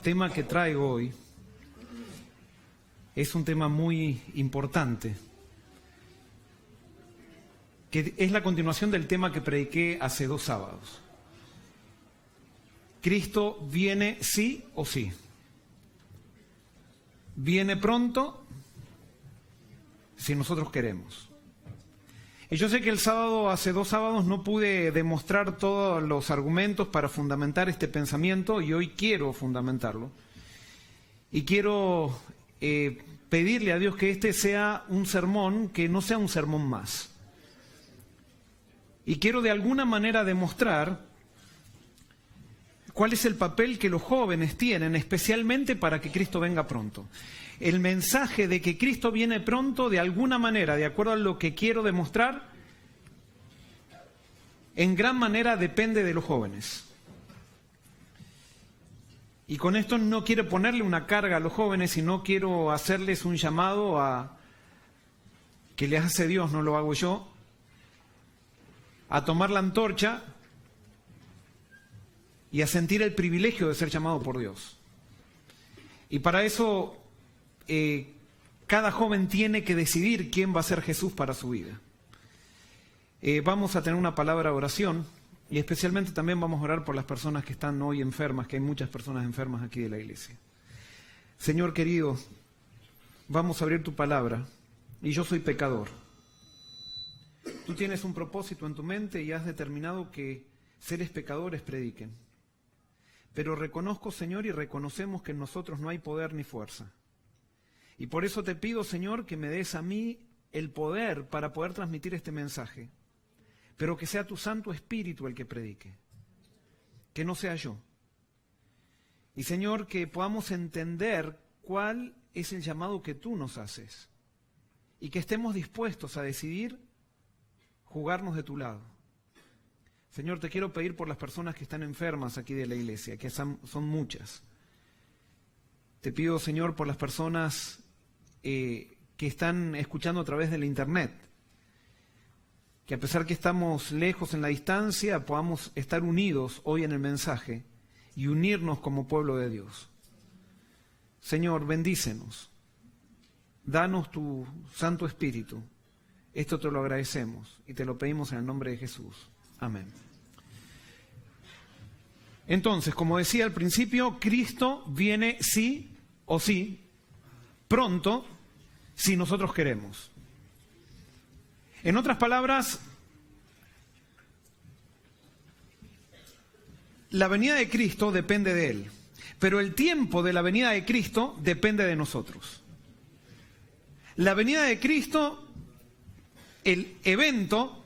tema que traigo hoy es un tema muy importante, que es la continuación del tema que prediqué hace 2 sábados. Cristo viene sí o sí. Viene pronto si nosotros queremos. Y yo sé que hace 2 sábados, no pude demostrar todos los argumentos para fundamentar este pensamiento, y hoy quiero fundamentarlo. Y quiero pedirle a Dios que este sea un sermón, que no sea un sermón más. Y quiero de alguna manera demostrar cuál es el papel que los jóvenes tienen, especialmente para que Cristo venga pronto. El mensaje de que Cristo viene pronto, de alguna manera, de acuerdo a lo que quiero demostrar, en gran manera depende de los jóvenes. Y con esto no quiero ponerle una carga a los jóvenes, sino quiero hacerles un llamado a que les hace Dios, no lo hago yo, a tomar la antorcha y a sentir el privilegio de ser llamado por Dios. Y para eso cada joven tiene que decidir quién va a ser Jesús para su vida. Vamos a tener una palabra de oración, y especialmente también vamos a orar por las personas que están hoy enfermas, que hay muchas personas enfermas aquí de la iglesia. Señor querido, vamos a abrir tu palabra, y yo soy pecador. Tú tienes un propósito en tu mente y has determinado que seres pecadores prediquen. Pero reconozco, Señor, y reconocemos que en nosotros no hay poder ni fuerza. Y por eso te pido, Señor, que me des a mí el poder para poder transmitir este mensaje. Pero que sea tu Santo Espíritu el que predique. Que no sea yo. Y, Señor, que podamos entender cuál es el llamado que tú nos haces. Y que estemos dispuestos a decidir jugarnos de tu lado. Señor, te quiero pedir por las personas que están enfermas aquí de la iglesia, que son muchas. Te pido, Señor, por las personas que están escuchando a través de la internet, que a pesar que estamos lejos en la distancia, podamos estar unidos hoy en el mensaje y unirnos como pueblo de Dios. Señor, bendícenos. Danos tu Santo Espíritu. Esto te lo agradecemos y te lo pedimos en el nombre de Jesús. Amén. Entonces, como decía al principio, Cristo viene sí o sí, pronto, si nosotros queremos. En otras palabras, la venida de Cristo depende de Él, pero el tiempo de la venida de Cristo depende de nosotros. La venida de Cristo, el evento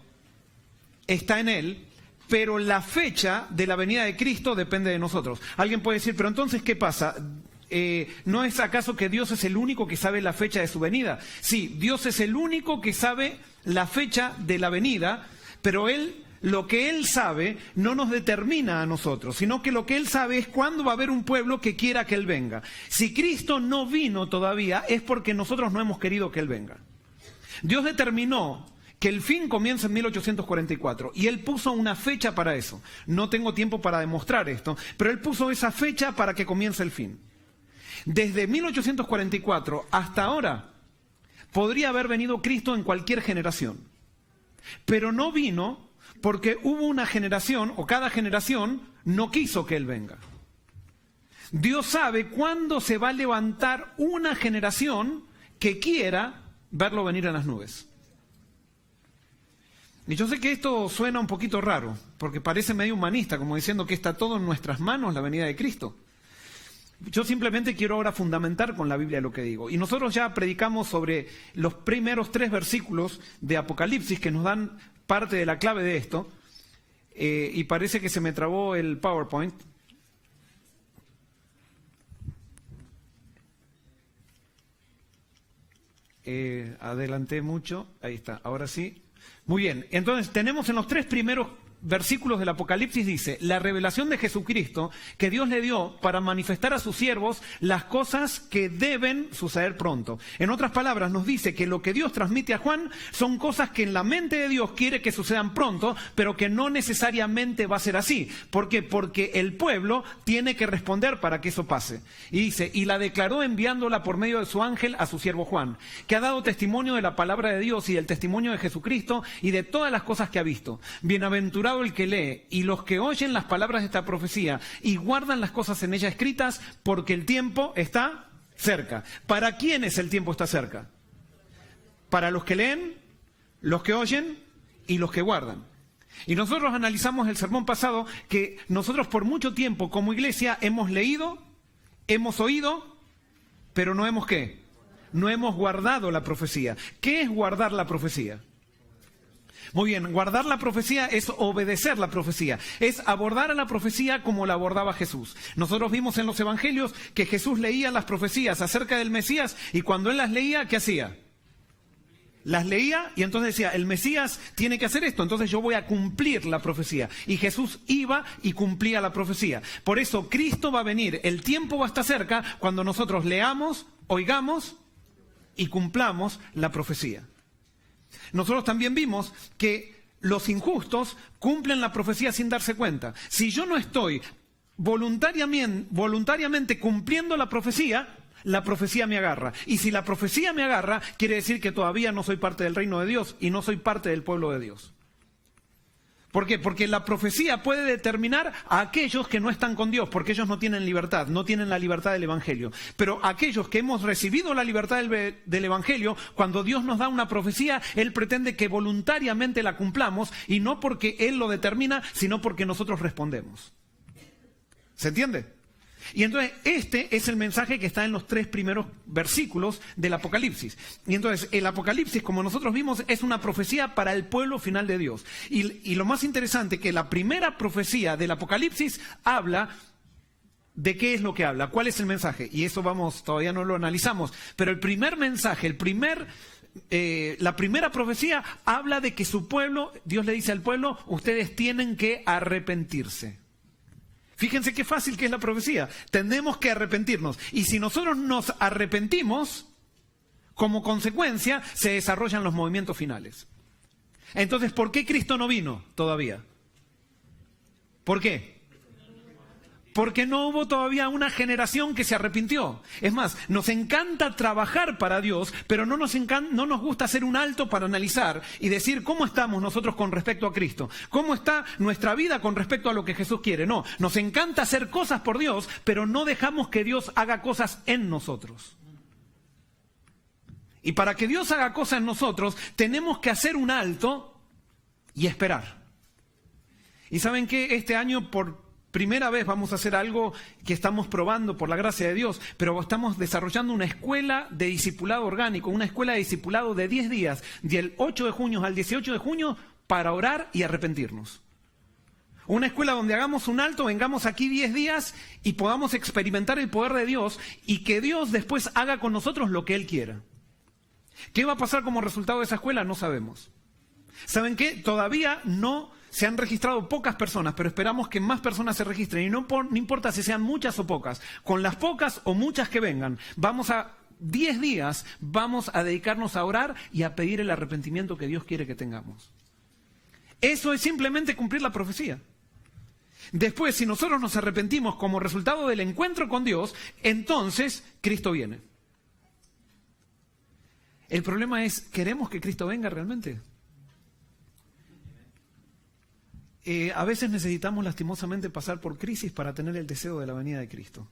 está en Él, pero la fecha de la venida de Cristo depende de nosotros. Alguien puede decir, pero entonces, ¿qué pasa? ¿No es acaso que Dios es el único que sabe la fecha de su venida? Sí, Dios es el único que sabe la fecha de la venida, pero lo que Él sabe no nos determina a nosotros, sino que lo que Él sabe es cuándo va a haber un pueblo que quiera que Él venga. Si Cristo no vino todavía, es porque nosotros no hemos querido que Él venga. Dios determinó que el fin comienza en 1844, y Él puso una fecha para eso. No tengo tiempo para demostrar esto, pero Él puso esa fecha para que comience el fin. Desde 1844 hasta ahora, podría haber venido Cristo en cualquier generación, pero no vino porque hubo una generación, o cada generación no quiso que Él venga. Dios sabe cuándo se va a levantar una generación que quiera verlo venir en las nubes. Y yo sé que esto suena un poquito raro, porque parece medio humanista, como diciendo que está todo en nuestras manos la venida de Cristo. Yo simplemente quiero ahora fundamentar con la Biblia lo que digo. Y nosotros ya predicamos sobre los primeros 3 versículos de Apocalipsis que nos dan parte de la clave de esto. Y parece que se me trabó el PowerPoint. Adelanté mucho. Ahí está, ahora sí. Muy bien, entonces tenemos en los 3 primeros versículos del Apocalipsis dice, la revelación de Jesucristo que Dios le dio para manifestar a sus siervos las cosas que deben suceder pronto. En otras palabras, nos dice que lo que Dios transmite a Juan son cosas que en la mente de Dios quiere que sucedan pronto, pero que no necesariamente va a ser así. ¿Por qué? Porque el pueblo tiene que responder para que eso pase. Y dice, y la declaró enviándola por medio de su ángel a su siervo Juan, que ha dado testimonio de la palabra de Dios y del testimonio de Jesucristo y de todas las cosas que ha visto. Bienaventurado el que lee y los que oyen las palabras de esta profecía y guardan las cosas en ella escritas, porque el tiempo está cerca. ¿Para quiénes el tiempo está cerca? Para los que leen, los que oyen y los que guardan. Y nosotros analizamos el sermón pasado que nosotros por mucho tiempo como iglesia hemos leído, hemos oído, pero no hemos ¿qué? No hemos guardado la profecía. ¿Qué es guardar la profecía? Muy bien, guardar la profecía es obedecer la profecía, es abordar a la profecía como la abordaba Jesús. Nosotros vimos en los evangelios que Jesús leía las profecías acerca del Mesías y cuando él las leía, ¿qué hacía? Las leía y entonces decía, el Mesías tiene que hacer esto, entonces yo voy a cumplir la profecía. Y Jesús iba y cumplía la profecía. Por eso Cristo va a venir, el tiempo va a estar cerca cuando nosotros leamos, oigamos y cumplamos la profecía. Nosotros también vimos que los injustos cumplen la profecía sin darse cuenta. Si yo no estoy voluntariamente cumpliendo la profecía me agarra. Y si la profecía me agarra, quiere decir que todavía no soy parte del reino de Dios y no soy parte del pueblo de Dios. ¿Por qué? Porque la profecía puede determinar a aquellos que no están con Dios, porque ellos no tienen libertad, no tienen la libertad del Evangelio. Pero aquellos que hemos recibido la libertad del Evangelio, cuando Dios nos da una profecía, Él pretende que voluntariamente la cumplamos, y no porque Él lo determina, sino porque nosotros respondemos. ¿Se entiende? Y entonces este es el mensaje que está en los 3 primeros versículos del Apocalipsis. Y entonces el Apocalipsis, como nosotros vimos, es una profecía para el pueblo final de Dios. Y lo más interesante que la primera profecía del Apocalipsis habla de qué es lo que habla, cuál es el mensaje. Y eso todavía no lo analizamos. Pero el primer mensaje, la primera profecía habla de que su pueblo, Dios le dice al pueblo, ustedes tienen que arrepentirse. Fíjense qué fácil que es la profecía. Tenemos que arrepentirnos. Y si nosotros nos arrepentimos, como consecuencia, se desarrollan los movimientos finales. Entonces, ¿por qué Cristo no vino todavía? ¿Por qué? Porque no hubo todavía una generación que se arrepintió. Es más, nos encanta trabajar para Dios, pero no nos gusta hacer un alto para analizar y decir cómo estamos nosotros con respecto a Cristo. ¿Cómo está nuestra vida con respecto a lo que Jesús quiere? No, nos encanta hacer cosas por Dios, pero no dejamos que Dios haga cosas en nosotros. Y para que Dios haga cosas en nosotros, tenemos que hacer un alto y esperar. ¿Y saben qué? Este año, por primera vez vamos a hacer algo que estamos probando por la gracia de Dios, pero estamos desarrollando una escuela de discipulado orgánico, una escuela de discipulado de 10 días, del 8 de junio al 18 de junio, para orar y arrepentirnos. Una escuela donde hagamos un alto, vengamos aquí 10 días y podamos experimentar el poder de Dios y que Dios después haga con nosotros lo que Él quiera. ¿Qué va a pasar como resultado de esa escuela? No sabemos. ¿Saben qué? Todavía no se han registrado pocas personas, pero esperamos que más personas se registren. Y no importa si sean muchas o pocas, con las pocas o muchas que vengan, 10 días vamos a dedicarnos a orar y a pedir el arrepentimiento que Dios quiere que tengamos. Eso es simplemente cumplir la profecía. Después, si nosotros nos arrepentimos como resultado del encuentro con Dios, entonces Cristo viene. El problema es, ¿queremos que Cristo venga realmente? A veces necesitamos lastimosamente pasar por crisis para tener el deseo de la venida de Cristo.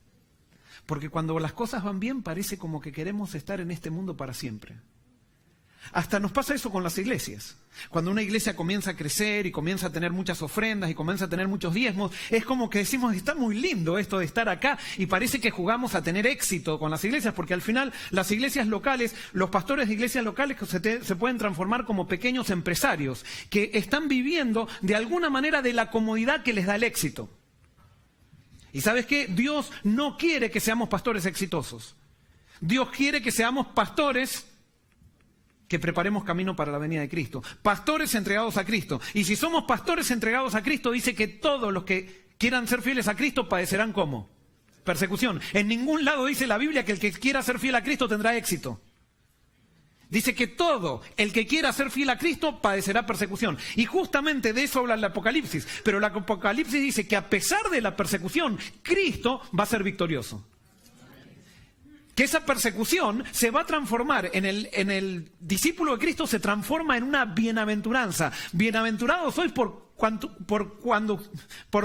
Porque cuando las cosas van bien parece como que queremos estar en este mundo para siempre. Hasta nos pasa eso con las iglesias. Cuando una iglesia comienza a crecer y comienza a tener muchas ofrendas y comienza a tener muchos diezmos, es como que decimos, está muy lindo esto de estar acá, y parece que jugamos a tener éxito con las iglesias, porque al final las iglesias locales, los pastores de iglesias locales se pueden transformar como pequeños empresarios que están viviendo de alguna manera de la comodidad que les da el éxito. ¿Y sabes qué? Dios no quiere que seamos pastores exitosos. Dios quiere que seamos pastores que preparemos camino para la venida de Cristo. Pastores entregados a Cristo. Y si somos pastores entregados a Cristo, dice que todos los que quieran ser fieles a Cristo padecerán ¿cómo? Persecución. En ningún lado dice la Biblia que el que quiera ser fiel a Cristo tendrá éxito. Dice que todo el que quiera ser fiel a Cristo padecerá persecución. Y justamente de eso habla el Apocalipsis. Pero el Apocalipsis dice que a pesar de la persecución, Cristo va a ser victorioso. Que esa persecución se va a transformar en el discípulo de Cristo, se transforma en una bienaventuranza. Bienaventurados sois por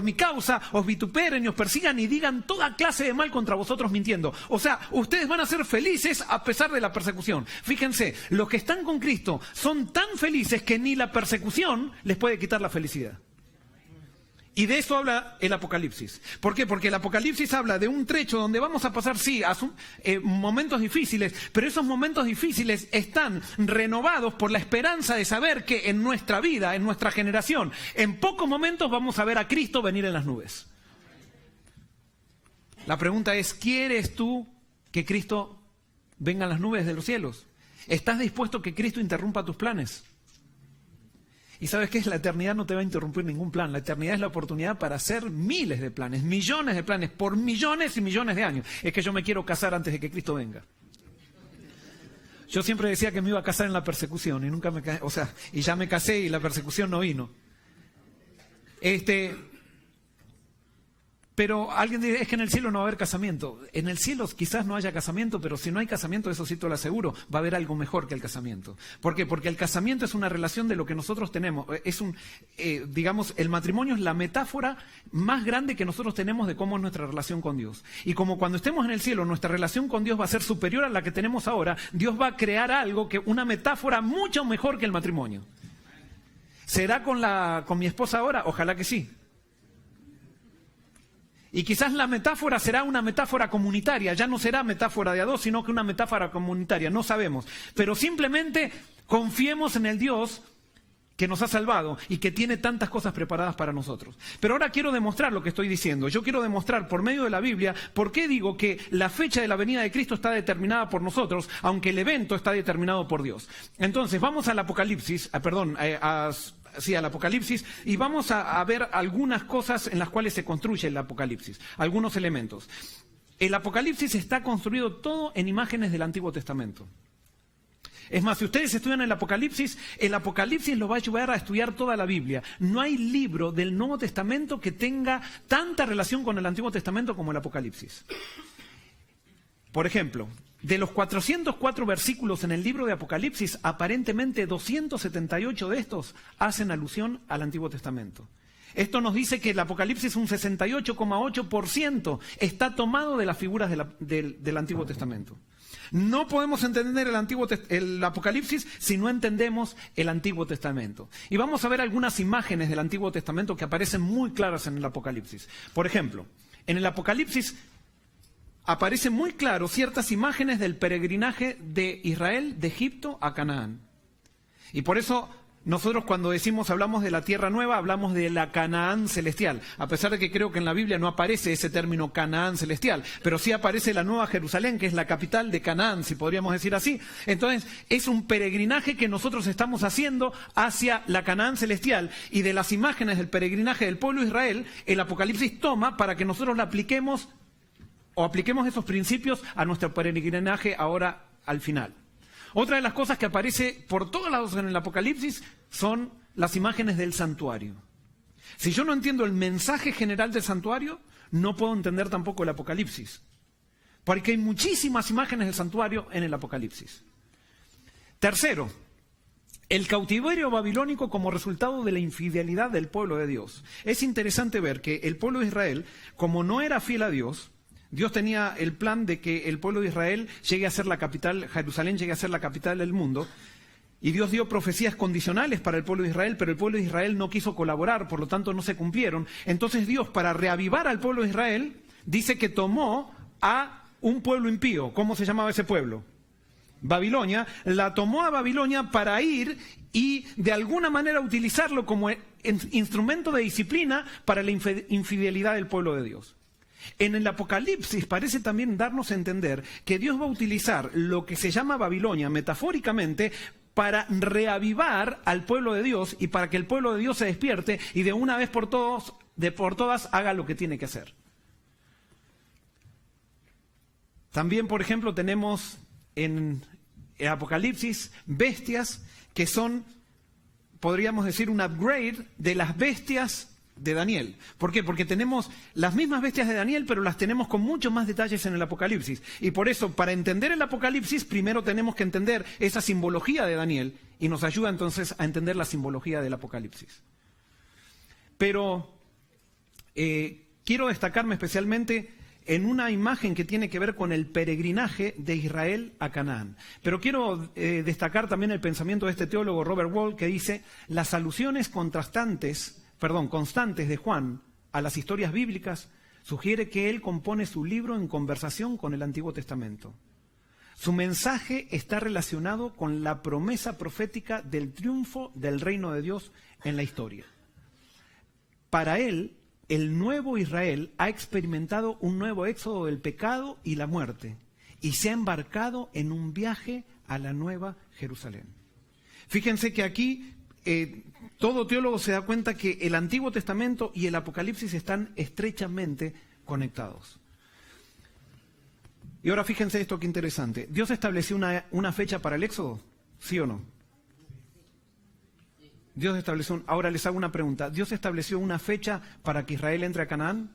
mi causa os vituperen y os persigan y digan toda clase de mal contra vosotros mintiendo. O sea, ustedes van a ser felices a pesar de la persecución. Fíjense, los que están con Cristo son tan felices que ni la persecución les puede quitar la felicidad. Y de eso habla el Apocalipsis. ¿Por qué? Porque el Apocalipsis habla de un trecho donde vamos a pasar, sí, momentos difíciles, pero esos momentos difíciles están renovados por la esperanza de saber que en nuestra vida, en nuestra generación, en pocos momentos vamos a ver a Cristo venir en las nubes. La pregunta es, ¿quieres tú que Cristo venga en las nubes de los cielos? ¿Estás dispuesto a que Cristo interrumpa tus planes? Y ¿sabes qué? La eternidad no te va a interrumpir ningún plan. La eternidad es la oportunidad para hacer miles de planes, millones de planes, por millones y millones de años. Es que yo me quiero casar antes de que Cristo venga. Yo siempre decía que me iba a casar en la persecución y nunca me casé, y ya me casé y la persecución no vino. Pero alguien dice, es que en el cielo no va a haber casamiento. En el cielo quizás no haya casamiento, pero si no hay casamiento, eso sí te lo aseguro, va a haber algo mejor que el casamiento. ¿Por qué? Porque el casamiento es una relación de lo que nosotros tenemos. El matrimonio es la metáfora más grande que nosotros tenemos de cómo es nuestra relación con Dios. Y como cuando estemos en el cielo, nuestra relación con Dios va a ser superior a la que tenemos ahora, Dios va a crear algo, una metáfora mucho mejor que el matrimonio. ¿Será con mi esposa ahora? Ojalá que sí. Y quizás la metáfora será una metáfora comunitaria, ya no será metáfora de a dos, sino que una metáfora comunitaria, no sabemos. Pero simplemente confiemos en el Dios que nos ha salvado y que tiene tantas cosas preparadas para nosotros. Pero ahora quiero demostrar lo que estoy diciendo. Yo quiero demostrar por medio de la Biblia por qué digo que la fecha de la venida de Cristo está determinada por nosotros, aunque el evento está determinado por Dios. Entonces, vamos al Apocalipsis, al Apocalipsis, y vamos a ver algunas cosas en las cuales se construye el Apocalipsis, algunos elementos. El Apocalipsis está construido todo en imágenes del Antiguo Testamento. Es más, si ustedes estudian el Apocalipsis los va a ayudar a estudiar toda la Biblia. No hay libro del Nuevo Testamento que tenga tanta relación con el Antiguo Testamento como el Apocalipsis. Por ejemplo, de los 404 versículos en el libro de Apocalipsis, aparentemente 278 de estos hacen alusión al Antiguo Testamento. Esto nos dice que el Apocalipsis, un 68,8%, está tomado de las figuras del Antiguo Testamento. No podemos entender el Apocalipsis si no entendemos el Antiguo Testamento. Y vamos a ver algunas imágenes del Antiguo Testamento que aparecen muy claras en el Apocalipsis. Por ejemplo, en el Apocalipsis aparecen muy claro ciertas imágenes del peregrinaje de Israel de Egipto a Canaán. Y por eso nosotros cuando hablamos de la tierra nueva, hablamos de la Canaán celestial. A pesar de que creo que en la Biblia no aparece ese término Canaán celestial, pero sí aparece la Nueva Jerusalén, que es la capital de Canaán, si podríamos decir así. Entonces, es un peregrinaje que nosotros estamos haciendo hacia la Canaán celestial, y de las imágenes del peregrinaje del pueblo de Israel, el Apocalipsis toma para que nosotros la apliquemos esos principios a nuestro peregrinaje ahora al final. Otra de las cosas que aparece por todos lados en el Apocalipsis son las imágenes del santuario. Si yo no entiendo el mensaje general del santuario, no puedo entender tampoco el Apocalipsis. Porque hay muchísimas imágenes del santuario en el Apocalipsis. Tercero, el cautiverio babilónico como resultado de la infidelidad del pueblo de Dios. Es interesante ver que el pueblo de Israel, como no era fiel a Dios, Dios tenía el plan de que el pueblo de Israel llegue a ser la capital, Jerusalén llegue a ser la capital del mundo, y Dios dio profecías condicionales para el pueblo de Israel, pero el pueblo de Israel no quiso colaborar, por lo tanto no se cumplieron. Entonces Dios, para reavivar al pueblo de Israel, dice que tomó a un pueblo impío. ¿Cómo se llamaba ese pueblo? Babilonia. La tomó a Babilonia para ir y de alguna manera utilizarlo como instrumento de disciplina para la infidelidad del pueblo de Dios. En el Apocalipsis parece también darnos a entender que Dios va a utilizar lo que se llama Babilonia metafóricamente para reavivar al pueblo de Dios y para que el pueblo de Dios se despierte y de una vez por todas haga lo que tiene que hacer. También, por ejemplo, tenemos en el Apocalipsis bestias que son, podríamos decir, un upgrade de las bestias de Daniel. ¿Por qué? Porque tenemos las mismas bestias de Daniel, pero las tenemos con muchos más detalles en el Apocalipsis. Y por eso, para entender el Apocalipsis, primero tenemos que entender esa simbología de Daniel, y nos ayuda entonces a entender la simbología del Apocalipsis. Pero quiero destacarme especialmente en una imagen que tiene que ver con el peregrinaje de Israel a Canaán. Pero quiero destacar también el pensamiento de este teólogo Robert Wall, que dice: las alusiones constantes de Juan a las historias bíblicas sugiere que él compone su libro en conversación con el Antiguo Testamento. Su mensaje está relacionado con la promesa profética del triunfo del reino de Dios en la historia. Para él, el nuevo Israel ha experimentado un nuevo éxodo del pecado y la muerte y se ha embarcado en un viaje a la nueva Jerusalén. Fíjense que aquí todo teólogo se da cuenta que el Antiguo Testamento y el Apocalipsis están estrechamente conectados. Y ahora fíjense esto, qué interesante. ¿Dios estableció una fecha para el éxodo? ¿Sí o no? Dios estableció, ahora les hago una pregunta. ¿Dios estableció una fecha para que Israel entre a Canaán?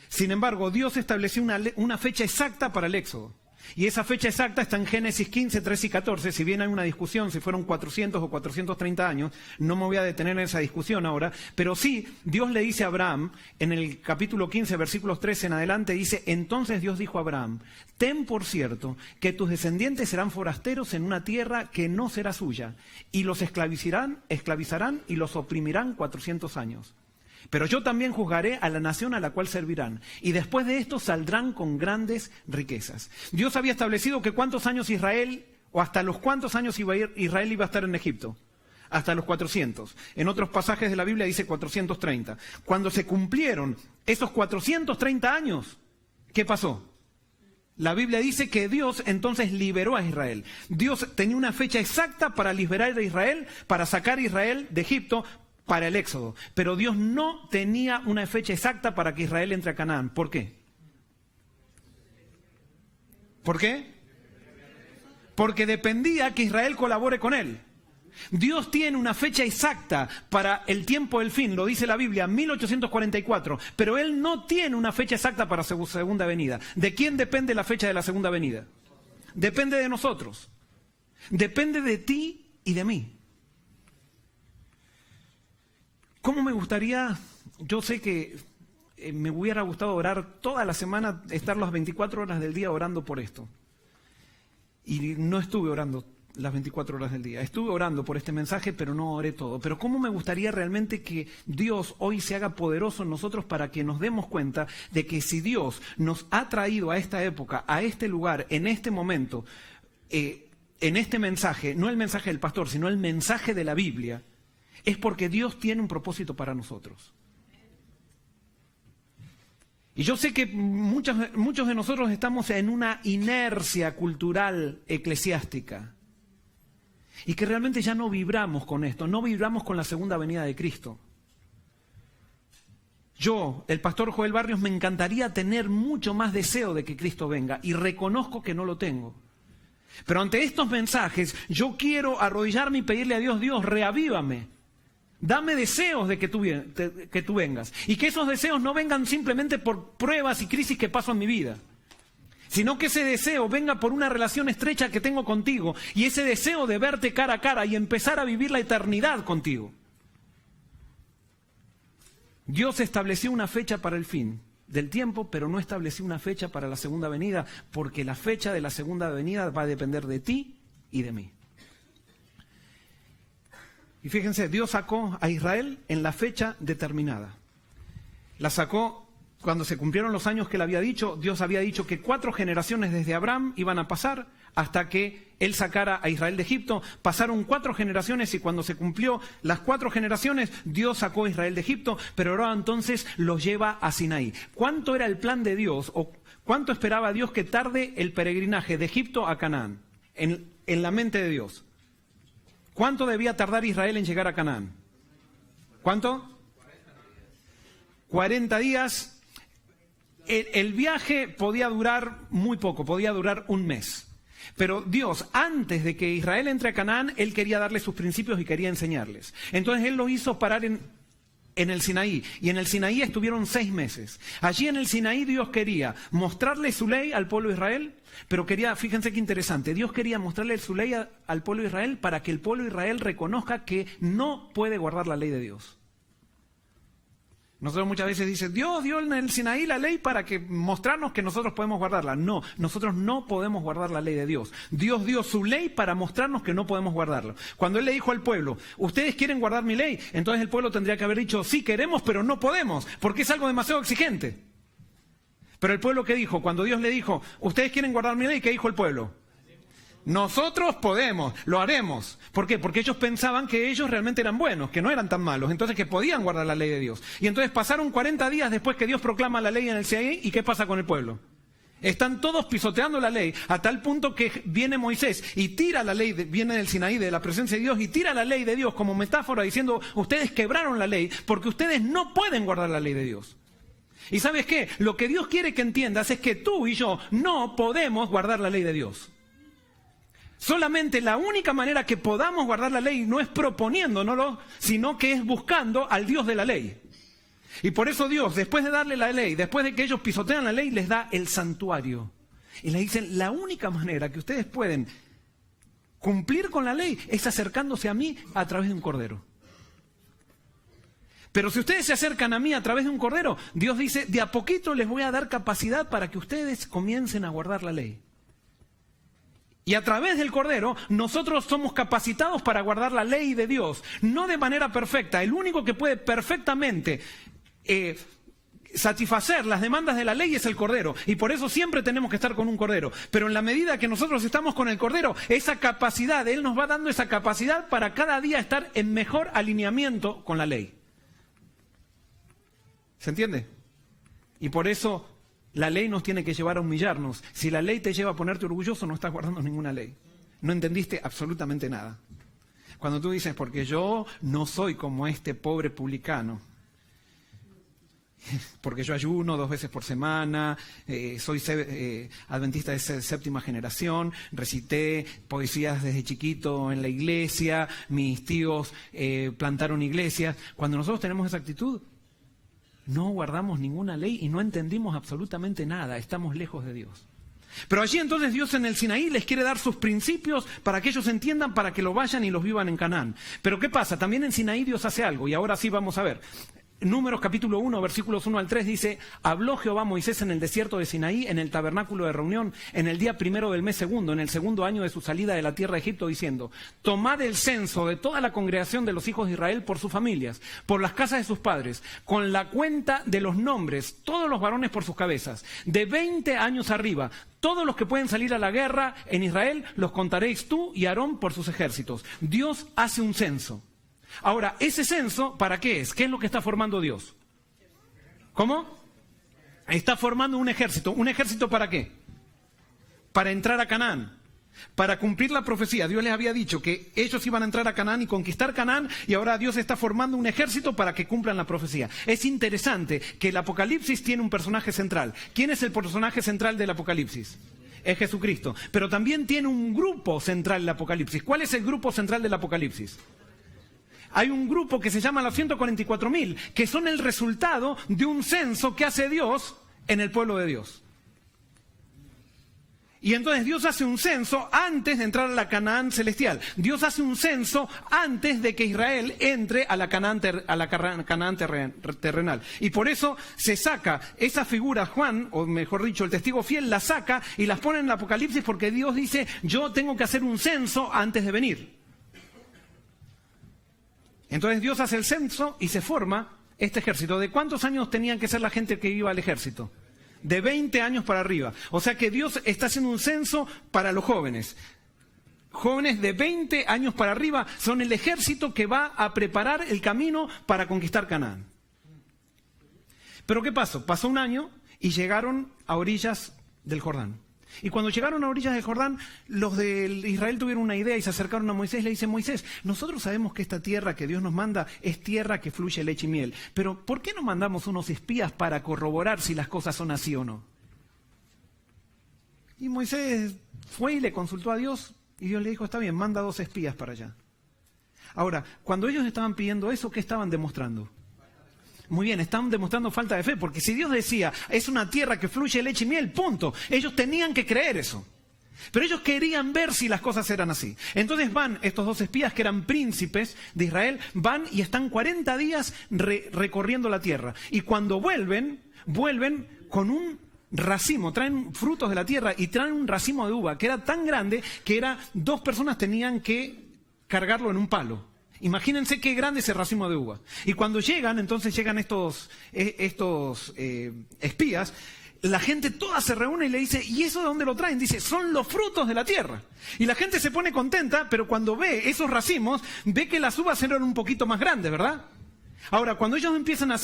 Sin embargo, Dios estableció una fecha exacta para el éxodo. Y esa fecha exacta está en Génesis 15, 3 y 14. Si bien hay una discusión si fueron 400 o 430 años, no me voy a detener en esa discusión ahora, pero sí, Dios le dice a Abraham, en el capítulo 15, versículos 13 en adelante, dice: entonces Dios dijo a Abraham, ten por cierto que tus descendientes serán forasteros en una tierra que no será suya, y los esclavizarán y los oprimirán 400 años. Pero yo también juzgaré a la nación a la cual servirán, y después de esto saldrán con grandes riquezas. Dios había establecido que cuántos años Israel, o hasta los cuántos años Israel iba a estar en Egipto. Hasta los 400. En otros pasajes de la Biblia dice 430. Cuando se cumplieron esos 430 años, ¿qué pasó? La Biblia dice que Dios entonces liberó a Israel. Dios tenía una fecha exacta para liberar a Israel, para sacar a Israel de Egipto, para el éxodo. Pero Dios no tenía una fecha exacta para que Israel entre a Canaán. ¿Por qué? ¿Por qué? Porque dependía que Israel colabore con él. Dios tiene una fecha exacta para el tiempo del fin, lo dice la Biblia, 1844, pero Él no tiene una fecha exacta para su segunda venida. ¿De quién depende la fecha de la segunda venida? Depende de nosotros. Depende de ti y de mí. ¿Cómo me gustaría? Yo sé que me hubiera gustado orar toda la semana, estar las 24 horas del día orando por esto. Y no estuve orando las 24 horas del día. Estuve orando por este mensaje, pero no oré todo. Pero ¿cómo me gustaría realmente que Dios hoy se haga poderoso en nosotros para que nos demos cuenta de que si Dios nos ha traído a esta época, a este lugar, en este momento, en este mensaje, no el mensaje del pastor, sino el mensaje de la Biblia, es porque Dios tiene un propósito para nosotros. Y yo sé que muchos de nosotros estamos en una inercia cultural eclesiástica y que realmente ya no vibramos con esto, no vibramos con la segunda venida de Cristo. Yo, el pastor Joel Barrios, me encantaría tener mucho más deseo de que Cristo venga y reconozco que no lo tengo. Pero ante estos mensajes yo quiero arrodillarme y pedirle a Dios: Dios, reavívame. Dame deseos de que tú vengas. Y que esos deseos no vengan simplemente por pruebas y crisis que paso en mi vida, sino que ese deseo venga por una relación estrecha que tengo contigo y ese deseo de verte cara a cara y empezar a vivir la eternidad contigo. Dios estableció una fecha para el fin del tiempo, pero no estableció una fecha para la segunda venida, porque la fecha de la segunda venida va a depender de ti y de mí. Y fíjense, Dios sacó a Israel en la fecha determinada. La sacó cuando se cumplieron los años que él había dicho. Dios había dicho que 4 generaciones desde Abraham iban a pasar hasta que él sacara a Israel de Egipto. Pasaron 4 generaciones y cuando se cumplió las 4 generaciones, Dios sacó a Israel de Egipto, pero ahora entonces los lleva a Sinaí. ¿Cuánto era el plan de Dios o cuánto esperaba Dios que tarde el peregrinaje de Egipto a Canaán? En en la mente de Dios. ¿Cuánto debía tardar Israel en llegar a Canaán? ¿Cuánto? 40 días. El viaje podía durar muy poco, podía durar un mes. Pero Dios, antes de que Israel entre a Canaán, Él quería darles sus principios y quería enseñarles. Entonces Él los hizo parar en el Sinaí. Y en el Sinaí estuvieron 6 meses. Allí en el Sinaí Dios quería mostrarle su ley al pueblo de Israel, pero quería, fíjense qué interesante, Dios quería mostrarle su ley al pueblo de Israel para que el pueblo de Israel reconozca que no puede guardar la ley de Dios. Nosotros muchas veces dicen, Dios dio en el Sinaí la ley para que mostrarnos que nosotros podemos guardarla. No, nosotros no podemos guardar la ley de Dios. Dios dio su ley para mostrarnos que no podemos guardarla. Cuando Él le dijo al pueblo, ¿ustedes quieren guardar mi ley? Entonces el pueblo tendría que haber dicho, sí queremos, pero no podemos, porque es algo demasiado exigente. Pero el pueblo, ¿qué dijo? Cuando Dios le dijo, ¿ustedes quieren guardar mi ley? ¿Qué dijo el pueblo? Nosotros podemos, lo haremos. ¿Por qué? Porque ellos pensaban que ellos realmente eran buenos, que no eran tan malos, entonces que podían guardar la ley de Dios. Y entonces pasaron 40 días después que Dios proclama la ley en el Sinaí, ¿y qué pasa con el pueblo? Están todos pisoteando la ley, a tal punto que viene Moisés y tira la ley, viene del Sinaí, de la presencia de Dios, y tira la ley de Dios como metáfora diciendo, ustedes quebraron la ley porque ustedes no pueden guardar la ley de Dios. ¿Y sabes qué? Lo que Dios quiere que entiendas es que tú y yo no podemos guardar la ley de Dios. Solamente la única manera que podamos guardar la ley no es proponiéndonoslo, sino que es buscando al Dios de la ley. Y por eso Dios, después de darle la ley, después de que ellos pisotean la ley, les da el santuario. Y les dicen, la única manera que ustedes pueden cumplir con la ley es acercándose a mí a través de un cordero. Pero si ustedes se acercan a mí a través de un cordero, Dios dice, de a poquito les voy a dar capacidad para que ustedes comiencen a guardar la ley. Y a través del Cordero, nosotros somos capacitados para guardar la ley de Dios, no de manera perfecta. El único que puede perfectamente satisfacer las demandas de la ley es el Cordero. Y por eso siempre tenemos que estar con un Cordero. Pero en la medida que nosotros estamos con el Cordero, esa capacidad, Él nos va dando esa capacidad para cada día estar en mejor alineamiento con la ley. ¿Se entiende? Y por eso la ley nos tiene que llevar a humillarnos. Si la ley te lleva a ponerte orgulloso, no estás guardando ninguna ley. No entendiste absolutamente nada. Cuando tú dices, porque yo no soy como este pobre publicano, porque yo ayuno 2 veces por semana, soy adventista de 7ª generación, recité poesías desde chiquito en la iglesia, mis tíos plantaron iglesias. Cuando nosotros tenemos esa actitud, no guardamos ninguna ley y no entendimos absolutamente nada, estamos lejos de Dios. Pero allí entonces Dios en el Sinaí les quiere dar sus principios para que ellos entiendan, para que lo vayan y los vivan en Canaán. Pero ¿qué pasa? También en Sinaí Dios hace algo, y ahora sí vamos a ver. Números capítulo 1, versículos 1 al 3 dice, habló Jehová a Moisés en el desierto de Sinaí, en el tabernáculo de reunión, en el día 1 del mes 2, en el 2º año de su salida de la tierra de Egipto, diciendo, tomad el censo de toda la congregación de los hijos de Israel por sus familias, por las casas de sus padres, con la cuenta de los nombres, todos los varones por sus cabezas, de 20 años arriba, todos los que pueden salir a la guerra en Israel, los contaréis tú y Aarón por sus ejércitos. Dios hace un censo. Ahora, ¿ese censo para qué es? ¿Qué es lo que está formando Dios? ¿Cómo? Está formando un ejército. ¿Un ejército para qué? Para entrar a Canaán. Para cumplir la profecía. Dios les había dicho que ellos iban a entrar a Canaán y conquistar Canaán, y ahora Dios está formando un ejército para que cumplan la profecía. Es interesante que el Apocalipsis tiene un personaje central. ¿Quién es el personaje central del Apocalipsis? Es Jesucristo. Pero también tiene un grupo central el Apocalipsis. ¿Cuál es el grupo central del Apocalipsis? Hay un grupo que se llama los 144.000, que son el resultado de un censo que hace Dios en el pueblo de Dios. Y entonces Dios hace un censo antes de entrar a la Canaán celestial. Dios hace un censo antes de que Israel entre a la Canaán terrenal. Y por eso se saca esa figura, Juan, o mejor dicho, el testigo fiel, la saca y las pone en el Apocalipsis porque Dios dice, yo tengo que hacer un censo antes de venir. Entonces Dios hace el censo y se forma este ejército. ¿De cuántos años tenían que ser la gente que iba al ejército? De 20 años para arriba. O sea que Dios está haciendo un censo para los jóvenes. Jóvenes de 20 años para arriba son el ejército que va a preparar el camino para conquistar Canaán. Pero ¿qué pasó? Pasó un año y llegaron a orillas del Jordán. Y cuando llegaron a orillas del Jordán, los de Israel tuvieron una idea y se acercaron a Moisés y le dicen: Moisés, nosotros sabemos que esta tierra que Dios nos manda es tierra que fluye leche y miel, pero ¿por qué no mandamos unos espías para corroborar si las cosas son así o no? Y Moisés fue y le consultó a Dios y Dios le dijo: está bien, manda 2 espías para allá. Ahora, cuando ellos estaban pidiendo eso, ¿qué estaban demostrando? Muy bien, están demostrando falta de fe, porque si Dios decía, es una tierra que fluye leche y miel, punto. Ellos tenían que creer eso. Pero ellos querían ver si las cosas eran así. Entonces van estos 2 espías que eran príncipes de Israel, van y están 40 días recorriendo la tierra. Y cuando vuelven con un racimo, traen frutos de la tierra y traen un racimo de uva que era tan grande que 2 personas tenían que cargarlo en un palo. Imagínense qué grande ese racimo de uva. Y cuando llegan estos espías, la gente toda se reúne y le dice: ¿y eso de dónde lo traen? Dice: son los frutos de la tierra. Y la gente se pone contenta, pero cuando ve esos racimos, ve que las uvas eran un poquito más grandes, ¿verdad? Ahora, cuando ellos empiezan a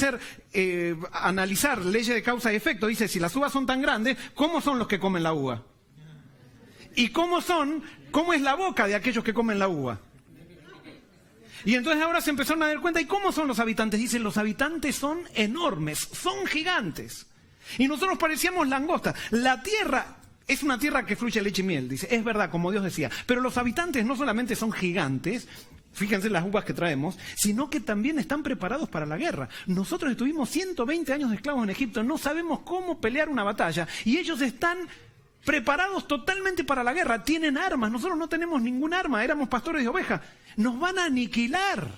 analizar leyes de causa y efecto, dice: si las uvas son tan grandes, ¿cómo son los que comen la uva? ¿Y cómo es la boca de aquellos que comen la uva? Y entonces ahora se empezaron a dar cuenta: ¿y cómo son los habitantes? Dicen: los habitantes son enormes, son gigantes. Y nosotros parecíamos langostas. La tierra es una tierra que fluye leche y miel, dice. Es verdad, como Dios decía. Pero los habitantes no solamente son gigantes, fíjense las uvas que traemos, sino que también están preparados para la guerra. Nosotros estuvimos 120 años de esclavos en Egipto, no sabemos cómo pelear una batalla. Y ellos están preparados totalmente para la guerra, tienen armas, nosotros no tenemos ningún arma, éramos pastores de ovejas, nos van a aniquilar,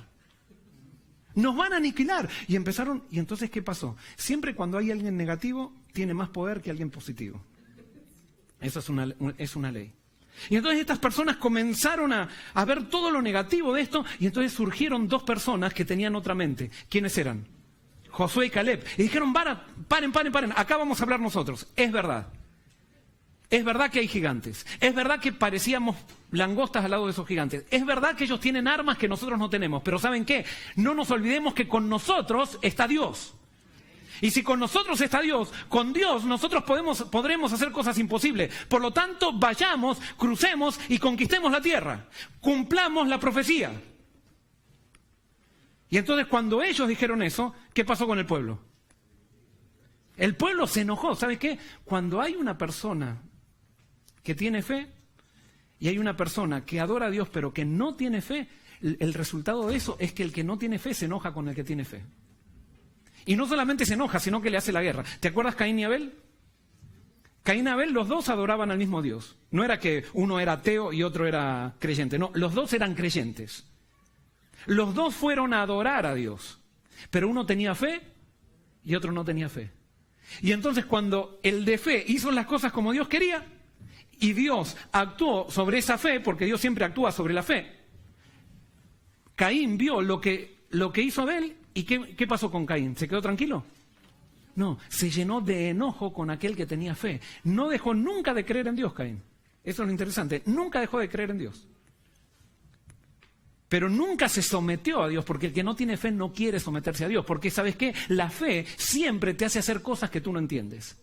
y entonces ¿qué pasó? Siempre cuando hay alguien negativo, tiene más poder que alguien positivo, eso es una ley. Y entonces estas personas comenzaron a ver todo lo negativo de esto, y entonces surgieron 2 personas que tenían otra mente. ¿Quiénes eran? Josué y Caleb, y dijeron: paren, acá vamos a hablar nosotros, es verdad. Es verdad que hay gigantes, es verdad que parecíamos langostas al lado de esos gigantes, es verdad que ellos tienen armas que nosotros no tenemos, pero ¿saben qué? No nos olvidemos que con nosotros está Dios. Y si con nosotros está Dios, con Dios nosotros podremos hacer cosas imposibles. Por lo tanto, vayamos, crucemos y conquistemos la tierra, cumplamos la profecía. Y entonces cuando ellos dijeron eso, ¿qué pasó con el pueblo? El pueblo se enojó. ¿Sabes qué? Cuando hay una persona que tiene fe y hay una persona que adora a Dios pero que no tiene fe, el resultado de eso es que el que no tiene fe se enoja con el que tiene fe. Y no solamente se enoja, sino que le hace la guerra. ¿Te acuerdas Caín y Abel? Caín y Abel, los 2 adoraban al mismo Dios. No era que uno era ateo y otro era creyente. No, los 2 eran creyentes. Los 2 fueron a adorar a Dios. Pero uno tenía fe y otro no tenía fe. Y entonces cuando el de fe hizo las cosas como Dios quería, y Dios actuó sobre esa fe, porque Dios siempre actúa sobre la fe, Caín vio lo que hizo Abel, ¿y qué pasó con Caín? ¿Se quedó tranquilo? No, se llenó de enojo con aquel que tenía fe. No dejó nunca de creer en Dios, Caín. Eso es lo interesante, nunca dejó de creer en Dios. Pero nunca se sometió a Dios, porque el que no tiene fe no quiere someterse a Dios, porque ¿sabes qué? La fe siempre te hace hacer cosas que tú no entiendes.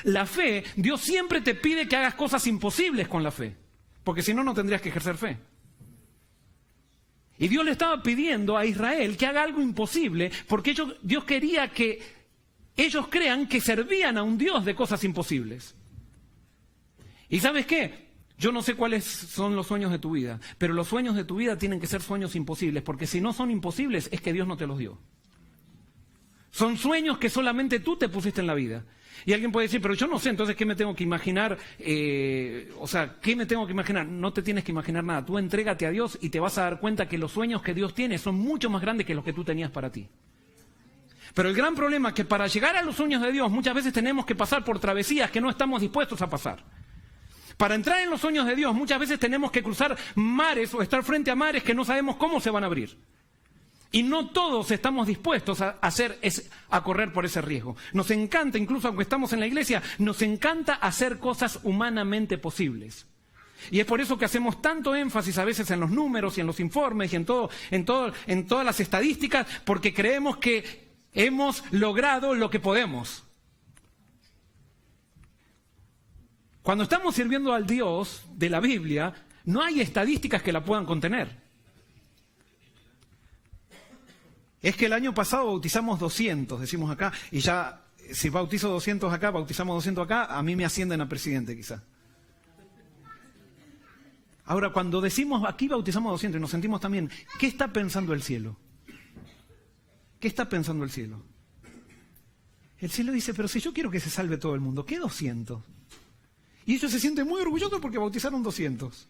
La fe, Dios siempre te pide que hagas cosas imposibles con la fe, porque si no, no tendrías que ejercer fe. Y Dios le estaba pidiendo a Israel que haga algo imposible, porque Dios quería que ellos crean que servían a un Dios de cosas imposibles. ¿Y sabes qué? Yo no sé cuáles son los sueños de tu vida, pero los sueños de tu vida tienen que ser sueños imposibles, porque si no son imposibles es que Dios no te los dio. Son sueños que solamente tú te pusiste en la vida. Y alguien puede decir: pero yo no sé, entonces ¿qué me tengo que imaginar? ¿Qué me tengo que imaginar? No te tienes que imaginar nada. Tú entrégate a Dios y te vas a dar cuenta que los sueños que Dios tiene son mucho más grandes que los que tú tenías para ti. Pero el gran problema es que para llegar a los sueños de Dios muchas veces tenemos que pasar por travesías que no estamos dispuestos a pasar. Para entrar en los sueños de Dios muchas veces tenemos que cruzar mares o estar frente a mares que no sabemos cómo se van a abrir. Y no todos estamos dispuestos a correr por ese riesgo. Nos encanta, incluso aunque estamos en la iglesia, nos encanta hacer cosas humanamente posibles. Y es por eso que hacemos tanto énfasis a veces en los números y en los informes y en todas las estadísticas, porque creemos que hemos logrado lo que podemos. Cuando estamos sirviendo al Dios de la Biblia, no hay estadísticas que la puedan contener. Es que el año pasado bautizamos 200, decimos acá, y ya, si bautizo 200 acá, bautizamos 200 acá, a mí me ascienden a presidente quizá. Ahora, cuando decimos aquí bautizamos 200 y nos sentimos también, ¿qué está pensando el cielo? ¿Qué está pensando el cielo? El cielo dice, pero si yo quiero que se salve todo el mundo, ¿qué 200? Y ellos se sienten muy orgullosos porque bautizaron 200.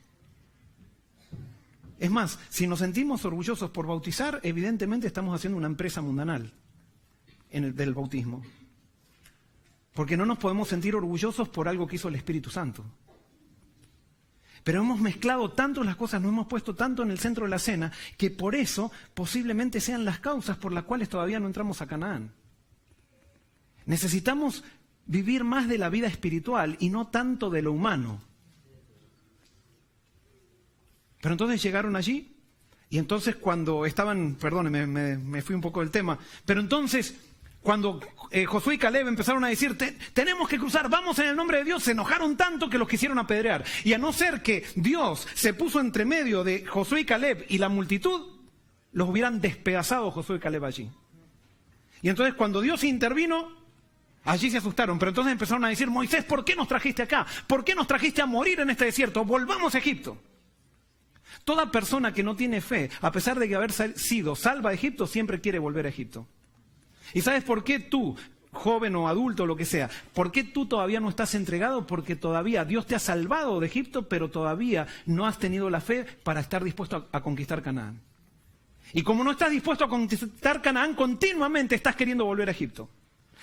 Es más, si nos sentimos orgullosos por bautizar, evidentemente estamos haciendo una empresa mundanal del bautismo. Porque no nos podemos sentir orgullosos por algo que hizo el Espíritu Santo. Pero hemos mezclado tanto las cosas, nos hemos puesto tanto en el centro de la cena, que por eso posiblemente sean las causas por las cuales todavía no entramos a Canaán. Necesitamos vivir más de la vida espiritual y no tanto de lo humano. Pero entonces llegaron allí, y entonces cuando estaban, perdónenme, me fui un poco del tema, pero entonces cuando Josué y Caleb empezaron a decir, tenemos que cruzar, vamos en el nombre de Dios, se enojaron tanto que los quisieron apedrear. Y a no ser que Dios se puso entre medio de Josué y Caleb y la multitud, los hubieran despedazado Josué y Caleb allí. Y entonces cuando Dios intervino, allí se asustaron, pero entonces empezaron a decir, Moisés, ¿por qué nos trajiste acá? ¿Por qué nos trajiste a morir en este desierto? Volvamos a Egipto. Toda persona que no tiene fe, a pesar de que haber sido salva de Egipto, siempre quiere volver a Egipto. ¿Y sabes por qué tú, joven o adulto o lo que sea, por qué tú todavía no estás entregado? Porque todavía Dios te ha salvado de Egipto, pero todavía no has tenido la fe para estar dispuesto a conquistar Canaán. Y como no estás dispuesto a conquistar Canaán, continuamente estás queriendo volver a Egipto.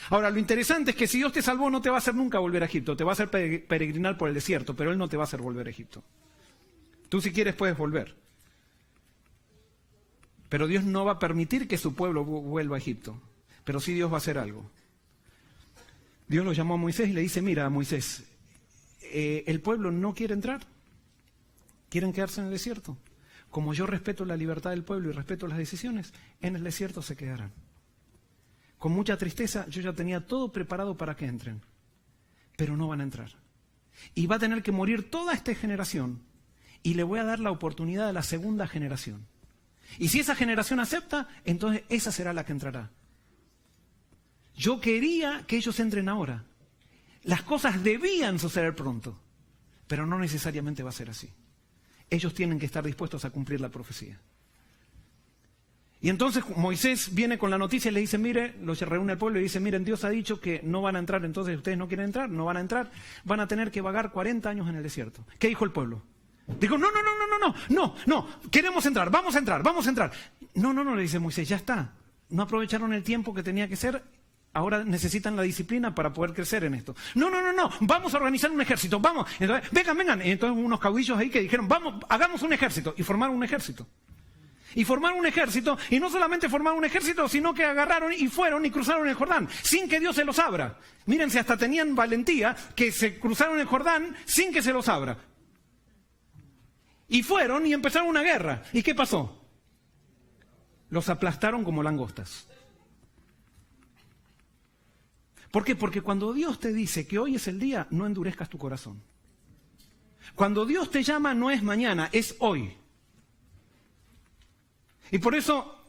Ahora, lo interesante es que si Dios te salvó, no te va a hacer nunca volver a Egipto. Te va a hacer peregrinar por el desierto, pero Él no te va a hacer volver a Egipto. Tú si quieres puedes volver. Pero Dios no va a permitir que su pueblo vuelva a Egipto. Pero sí Dios va a hacer algo. Dios lo llamó a Moisés y le dice, mira Moisés, el pueblo no quiere entrar. Quieren quedarse en el desierto. Como yo respeto la libertad del pueblo y respeto las decisiones, en el desierto se quedarán. Con mucha tristeza, yo ya tenía todo preparado para que entren. Pero no van a entrar. Y va a tener que morir toda esta generación. Y le voy a dar la oportunidad a la segunda generación. Y si esa generación acepta, entonces esa será la que entrará. Yo quería que ellos entren ahora. Las cosas debían suceder pronto, pero no necesariamente va a ser así. Ellos tienen que estar dispuestos a cumplir la profecía. Y entonces Moisés viene con la noticia y le dice, mire, los reúne al pueblo y dice, miren, Dios ha dicho que no van a entrar, entonces ustedes no quieren entrar, no van a entrar, van a tener que vagar 40 años en el desierto. ¿Qué dijo el pueblo? Dijo, no, queremos entrar, vamos a entrar. No, le dice Moisés, ya está. No aprovecharon el tiempo que tenía que ser, ahora necesitan la disciplina para poder crecer en esto. No, vamos a organizar un ejército, vamos. Entonces, vengan. Y entonces unos caudillos ahí que dijeron, vamos, hagamos un ejército. Y formaron un ejército. Y no solamente formaron un ejército, sino que agarraron y fueron y cruzaron el Jordán, sin que Dios se los abra. Miren, si hasta tenían valentía, que se cruzaron el Jordán sin que se los abra. Y fueron y empezaron una guerra. ¿Y qué pasó? Los aplastaron como langostas. ¿Por qué? Porque cuando Dios te dice que hoy es el día, no endurezcas tu corazón. Cuando Dios te llama, no es mañana, es hoy. Y por eso,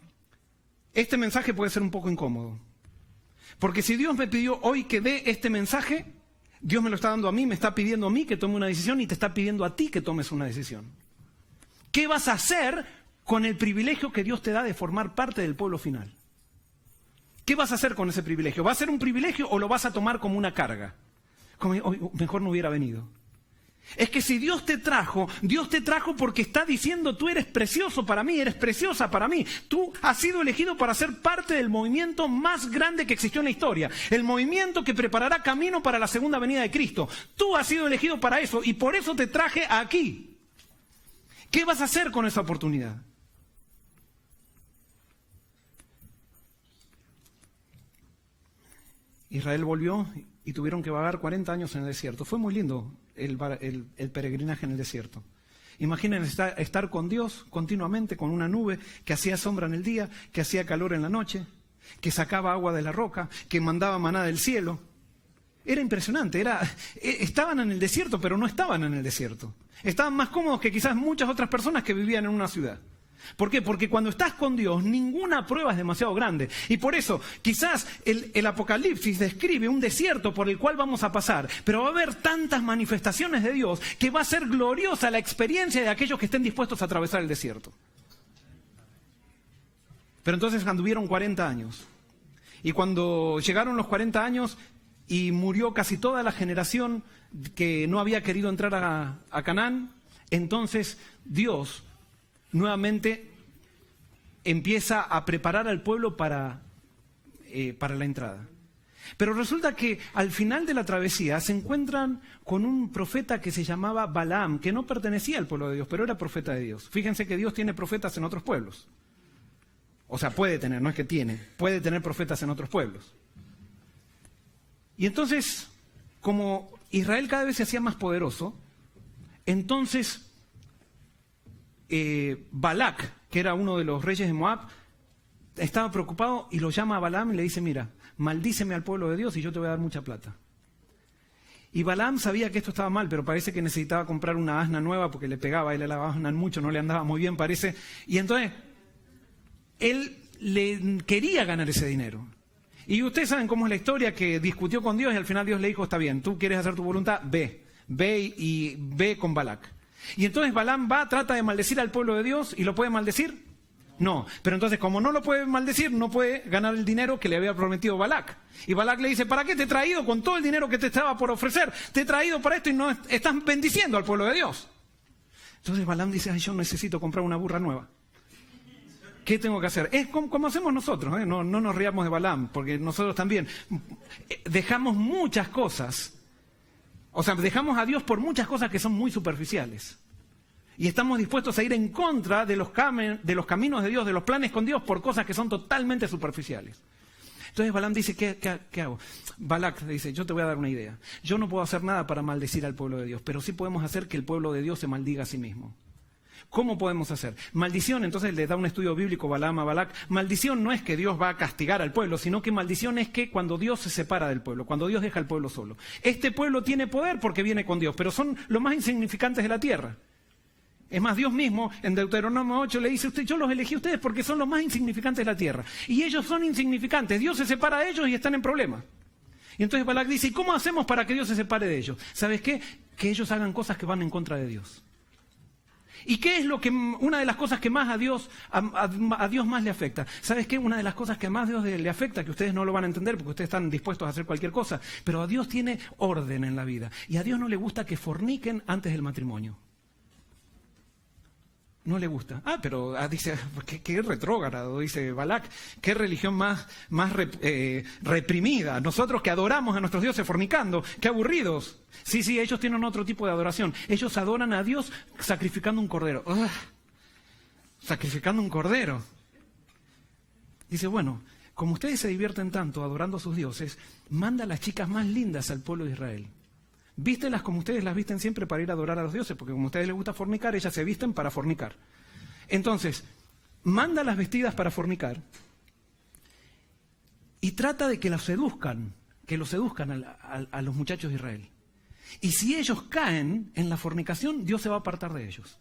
este mensaje puede ser un poco incómodo. Porque si Dios me pidió hoy que dé este mensaje, Dios me lo está dando a mí, me está pidiendo a mí que tome una decisión y te está pidiendo a ti que tomes una decisión. ¿Qué vas a hacer con el privilegio que Dios te da de formar parte del pueblo final? ¿Qué vas a hacer con ese privilegio? ¿Va a ser un privilegio o lo vas a tomar como una carga? Como, mejor no hubiera venido. Es que si Dios te trajo porque está diciendo, tú eres precioso para mí, eres preciosa para mí. Tú has sido elegido para ser parte del movimiento más grande que existió en la historia. El movimiento que preparará camino para la segunda venida de Cristo. Tú has sido elegido para eso y por eso te traje aquí. ¿Qué vas a hacer con esa oportunidad? Israel volvió y tuvieron que vagar 40 años en el desierto. Fue muy lindo el peregrinaje en el desierto. Imaginen estar con Dios continuamente, con una nube que hacía sombra en el día, que hacía calor en la noche, que sacaba agua de la roca, que mandaba maná del cielo. Era impresionante, estaban en el desierto, pero no estaban en el desierto. Estaban más cómodos que quizás muchas otras personas que vivían en una ciudad. ¿Por qué? Porque cuando estás con Dios, ninguna prueba es demasiado grande. Y por eso, quizás el Apocalipsis describe un desierto por el cual vamos a pasar, pero va a haber tantas manifestaciones de Dios que va a ser gloriosa la experiencia de aquellos que estén dispuestos a atravesar el desierto. Pero entonces anduvieron 40 años. Y cuando llegaron los 40 años y murió casi toda la generación que no había querido entrar a Canaán, entonces Dios nuevamente empieza a preparar al pueblo para la entrada. Pero resulta que al final de la travesía se encuentran con un profeta que se llamaba Balaam, que no pertenecía al pueblo de Dios, pero era profeta de Dios. Fíjense que Dios tiene profetas en otros pueblos. O sea, puede tener, no es que tiene, puede tener profetas en otros pueblos. Y entonces, como Israel cada vez se hacía más poderoso, entonces Balac, que era uno de los reyes de Moab, estaba preocupado y lo llama a Balaam y le dice, mira, maldíceme al pueblo de Dios y yo te voy a dar mucha plata. Y Balaam sabía que esto estaba mal, pero parece que necesitaba comprar una asna nueva porque le pegaba, él la asna mucho, no le andaba muy bien, parece. Y entonces, él le quería ganar ese dinero. Y ustedes saben cómo es la historia, que discutió con Dios y al final Dios le dijo, está bien, tú quieres hacer tu voluntad, ve y ve con Balac. Y entonces Balaam trata de maldecir al pueblo de Dios y ¿lo puede maldecir? No. Pero entonces, como no lo puede maldecir, no puede ganar el dinero que le había prometido Balac. Y Balac le dice, ¿para qué te he traído con todo el dinero que te estaba por ofrecer? Te he traído para esto y no estás bendiciendo al pueblo de Dios. Entonces Balaam dice, ay, yo necesito comprar una burra nueva. ¿Qué tengo que hacer? Es como hacemos nosotros, ¿eh? No nos riamos de Balaam, porque nosotros también dejamos muchas cosas. O sea, dejamos a Dios por muchas cosas que son muy superficiales. Y estamos dispuestos a ir en contra de los caminos de Dios, de los planes con Dios, por cosas que son totalmente superficiales. Entonces Balaam dice, ¿qué hago? Balac dice, yo te voy a dar una idea. Yo no puedo hacer nada para maldecir al pueblo de Dios, pero sí podemos hacer que el pueblo de Dios se maldiga a sí mismo. ¿Cómo podemos hacer? Maldición, entonces le da un estudio bíblico Balaam a Balac. Maldición no es que Dios va a castigar al pueblo, sino que maldición es que cuando Dios se separa del pueblo, cuando Dios deja al pueblo solo. Este pueblo tiene poder porque viene con Dios, pero son los más insignificantes de la tierra. Es más, Dios mismo en Deuteronomio 8 le dice, yo los elegí a ustedes porque son los más insignificantes de la tierra. Y ellos son insignificantes, Dios se separa de ellos y están en problemas. Y entonces Balac dice, ¿y cómo hacemos para que Dios se separe de ellos? ¿Sabes qué? Que ellos hagan cosas que van en contra de Dios. ¿Y qué es una de las cosas que más a Dios más le afecta? ¿Sabes qué? Una de las cosas que más a Dios le afecta, que ustedes no lo van a entender porque ustedes están dispuestos a hacer cualquier cosa, pero a Dios tiene orden en la vida. Y a Dios no le gusta que forniquen antes del matrimonio. No le gusta. Pero dice, qué retrógrado, dice Balac, qué religión más reprimida. Nosotros que adoramos a nuestros dioses fornicando, qué aburridos. Sí, ellos tienen otro tipo de adoración. Ellos adoran a Dios sacrificando un cordero. Sacrificando un cordero. Dice, bueno, como ustedes se divierten tanto adorando a sus dioses, manda a las chicas más lindas al pueblo de Israel. Vístelas como ustedes las visten siempre para ir a adorar a los dioses, porque como a ustedes les gusta fornicar, ellas se visten para fornicar. Entonces, manda las vestidas para fornicar y trata de que los seduzcan a los muchachos de Israel. Y si ellos caen en la fornicación, Dios se va a apartar de ellos.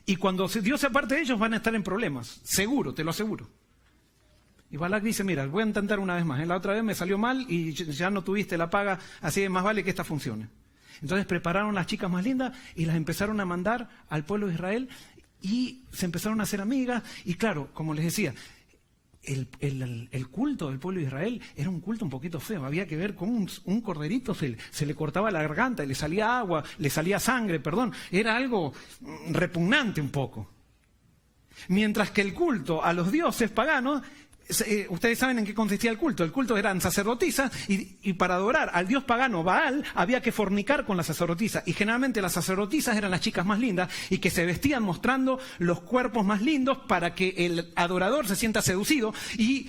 Y cuando Dios se aparte de ellos, van a estar en problemas, seguro, te lo aseguro. Y Balac dice, mira, voy a intentar una vez más. La otra vez me salió mal y ya no tuviste la paga, así que más vale que esta funcione. Entonces prepararon las chicas más lindas y las empezaron a mandar al pueblo de Israel y se empezaron a hacer amigas. Y claro, como les decía, el culto del pueblo de Israel era un culto un poquito feo. Había que ver cómo un corderito se le cortaba la garganta y le salía agua, le salía sangre, Era algo repugnante un poco. Mientras que el culto a los dioses paganos, ustedes saben en qué consistía el culto. El culto eran sacerdotisas y para adorar al dios pagano Baal había que fornicar con las sacerdotisas. Y generalmente las sacerdotisas eran las chicas más lindas y que se vestían mostrando los cuerpos más lindos para que el adorador se sienta seducido y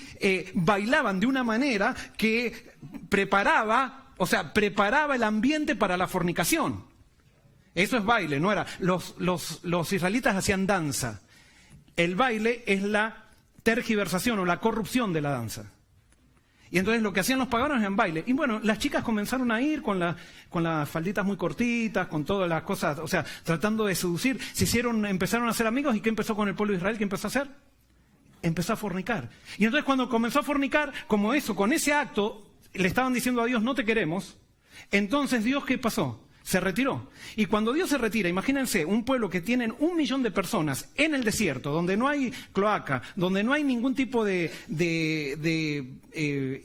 bailaban de una manera que preparaba el ambiente para la fornicación. Eso es baile, no era. Los israelitas hacían danza. El baile es la tergiversación o la corrupción de la danza. Y entonces lo que hacían los paganos eran baile. Y bueno, las chicas comenzaron a ir con las falditas muy cortitas, con todas las cosas, o sea, tratando de seducir. Empezaron a ser amigos. ¿Y qué empezó con el pueblo de Israel? ¿Qué empezó a hacer? Empezó a fornicar. Y entonces cuando comenzó a fornicar, como eso, con ese acto, le estaban diciendo a Dios, no te queremos. Entonces Dios, ¿qué pasó? Se retiró. Y cuando Dios se retira, imagínense, un pueblo que tienen 1 millón de personas en el desierto, donde no hay cloaca, donde no hay ningún tipo de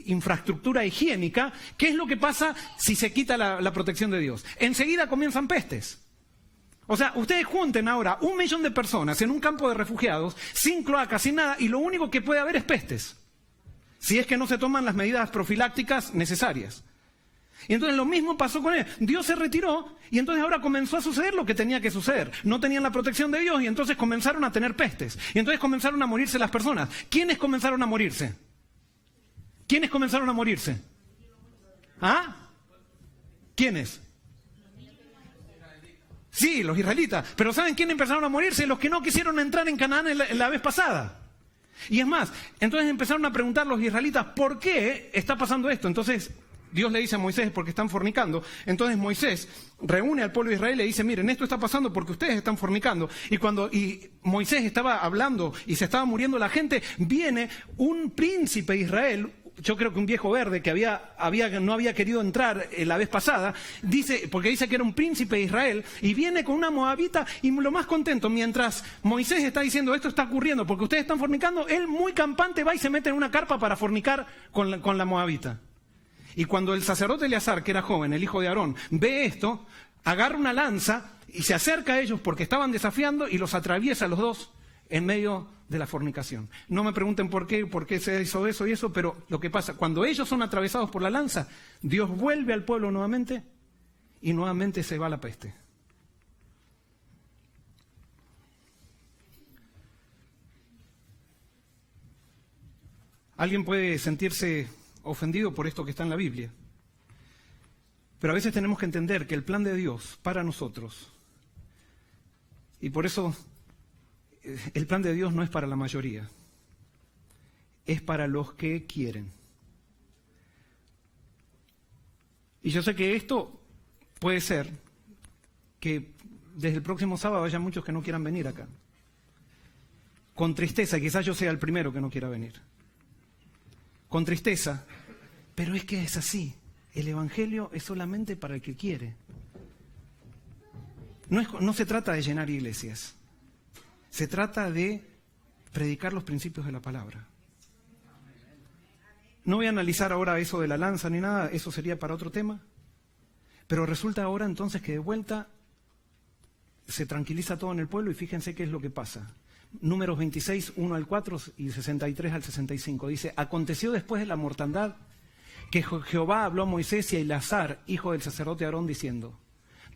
infraestructura higiénica, ¿qué es lo que pasa si se quita la protección de Dios? Enseguida comienzan pestes. O sea, ustedes junten ahora 1 millón de personas en un campo de refugiados, sin cloaca, sin nada, y lo único que puede haber es pestes, si es que no se toman las medidas profilácticas necesarias. Y entonces lo mismo pasó con él. Dios se retiró y entonces ahora comenzó a suceder lo que tenía que suceder. No tenían la protección de Dios y entonces comenzaron a tener pestes. Y entonces comenzaron a morirse las personas. ¿Quiénes comenzaron a morirse? ¿Quiénes comenzaron a morirse? ¿Ah? ¿Quiénes? Sí, los israelitas. Pero ¿saben quiénes empezaron a morirse? Los que no quisieron entrar en Canaán en la vez pasada. Y es más, entonces empezaron a preguntar los israelitas, ¿por qué está pasando esto? Entonces Dios le dice a Moisés, porque están fornicando. Entonces Moisés reúne al pueblo de Israel y le dice, miren, esto está pasando porque ustedes están fornicando. Y Moisés estaba hablando y se estaba muriendo la gente, viene un príncipe de Israel, yo creo que un viejo verde que no había querido entrar la vez pasada, porque dice que era un príncipe de Israel, y viene con una moabita, y lo más contento, mientras Moisés está diciendo, esto está ocurriendo porque ustedes están fornicando, él muy campante va y se mete en una carpa para fornicar con la moabita. Y cuando el sacerdote Eleazar, que era joven, el hijo de Aarón, ve esto, agarra una lanza y se acerca a ellos porque estaban desafiando y los atraviesa a los dos en medio de la fornicación. No me pregunten por qué se hizo eso y eso, pero lo que pasa, cuando ellos son atravesados por la lanza, Dios vuelve al pueblo nuevamente y nuevamente se va la peste. Alguien puede sentirse ofendido por esto que está en la Biblia, pero a veces tenemos que entender que el plan de Dios para nosotros, y por eso el plan de Dios no es para la mayoría, es para los que quieren. Y yo sé que esto puede ser que desde el próximo sábado haya muchos que no quieran venir acá. Con tristeza, quizás yo sea el primero que no quiera venir. Con tristeza, pero es que es así. El Evangelio es solamente para el que quiere. No se trata de llenar iglesias. Se trata de predicar los principios de la palabra. No voy a analizar ahora eso de la lanza ni nada, eso sería para otro tema. Pero resulta ahora entonces que de vuelta se tranquiliza todo en el pueblo y fíjense qué es lo que pasa. Números 26, 1 al 4 y 63 al 65. Dice, aconteció después de la mortandad que Jehová habló a Moisés y a Eleazar, hijo del sacerdote Aarón, diciendo,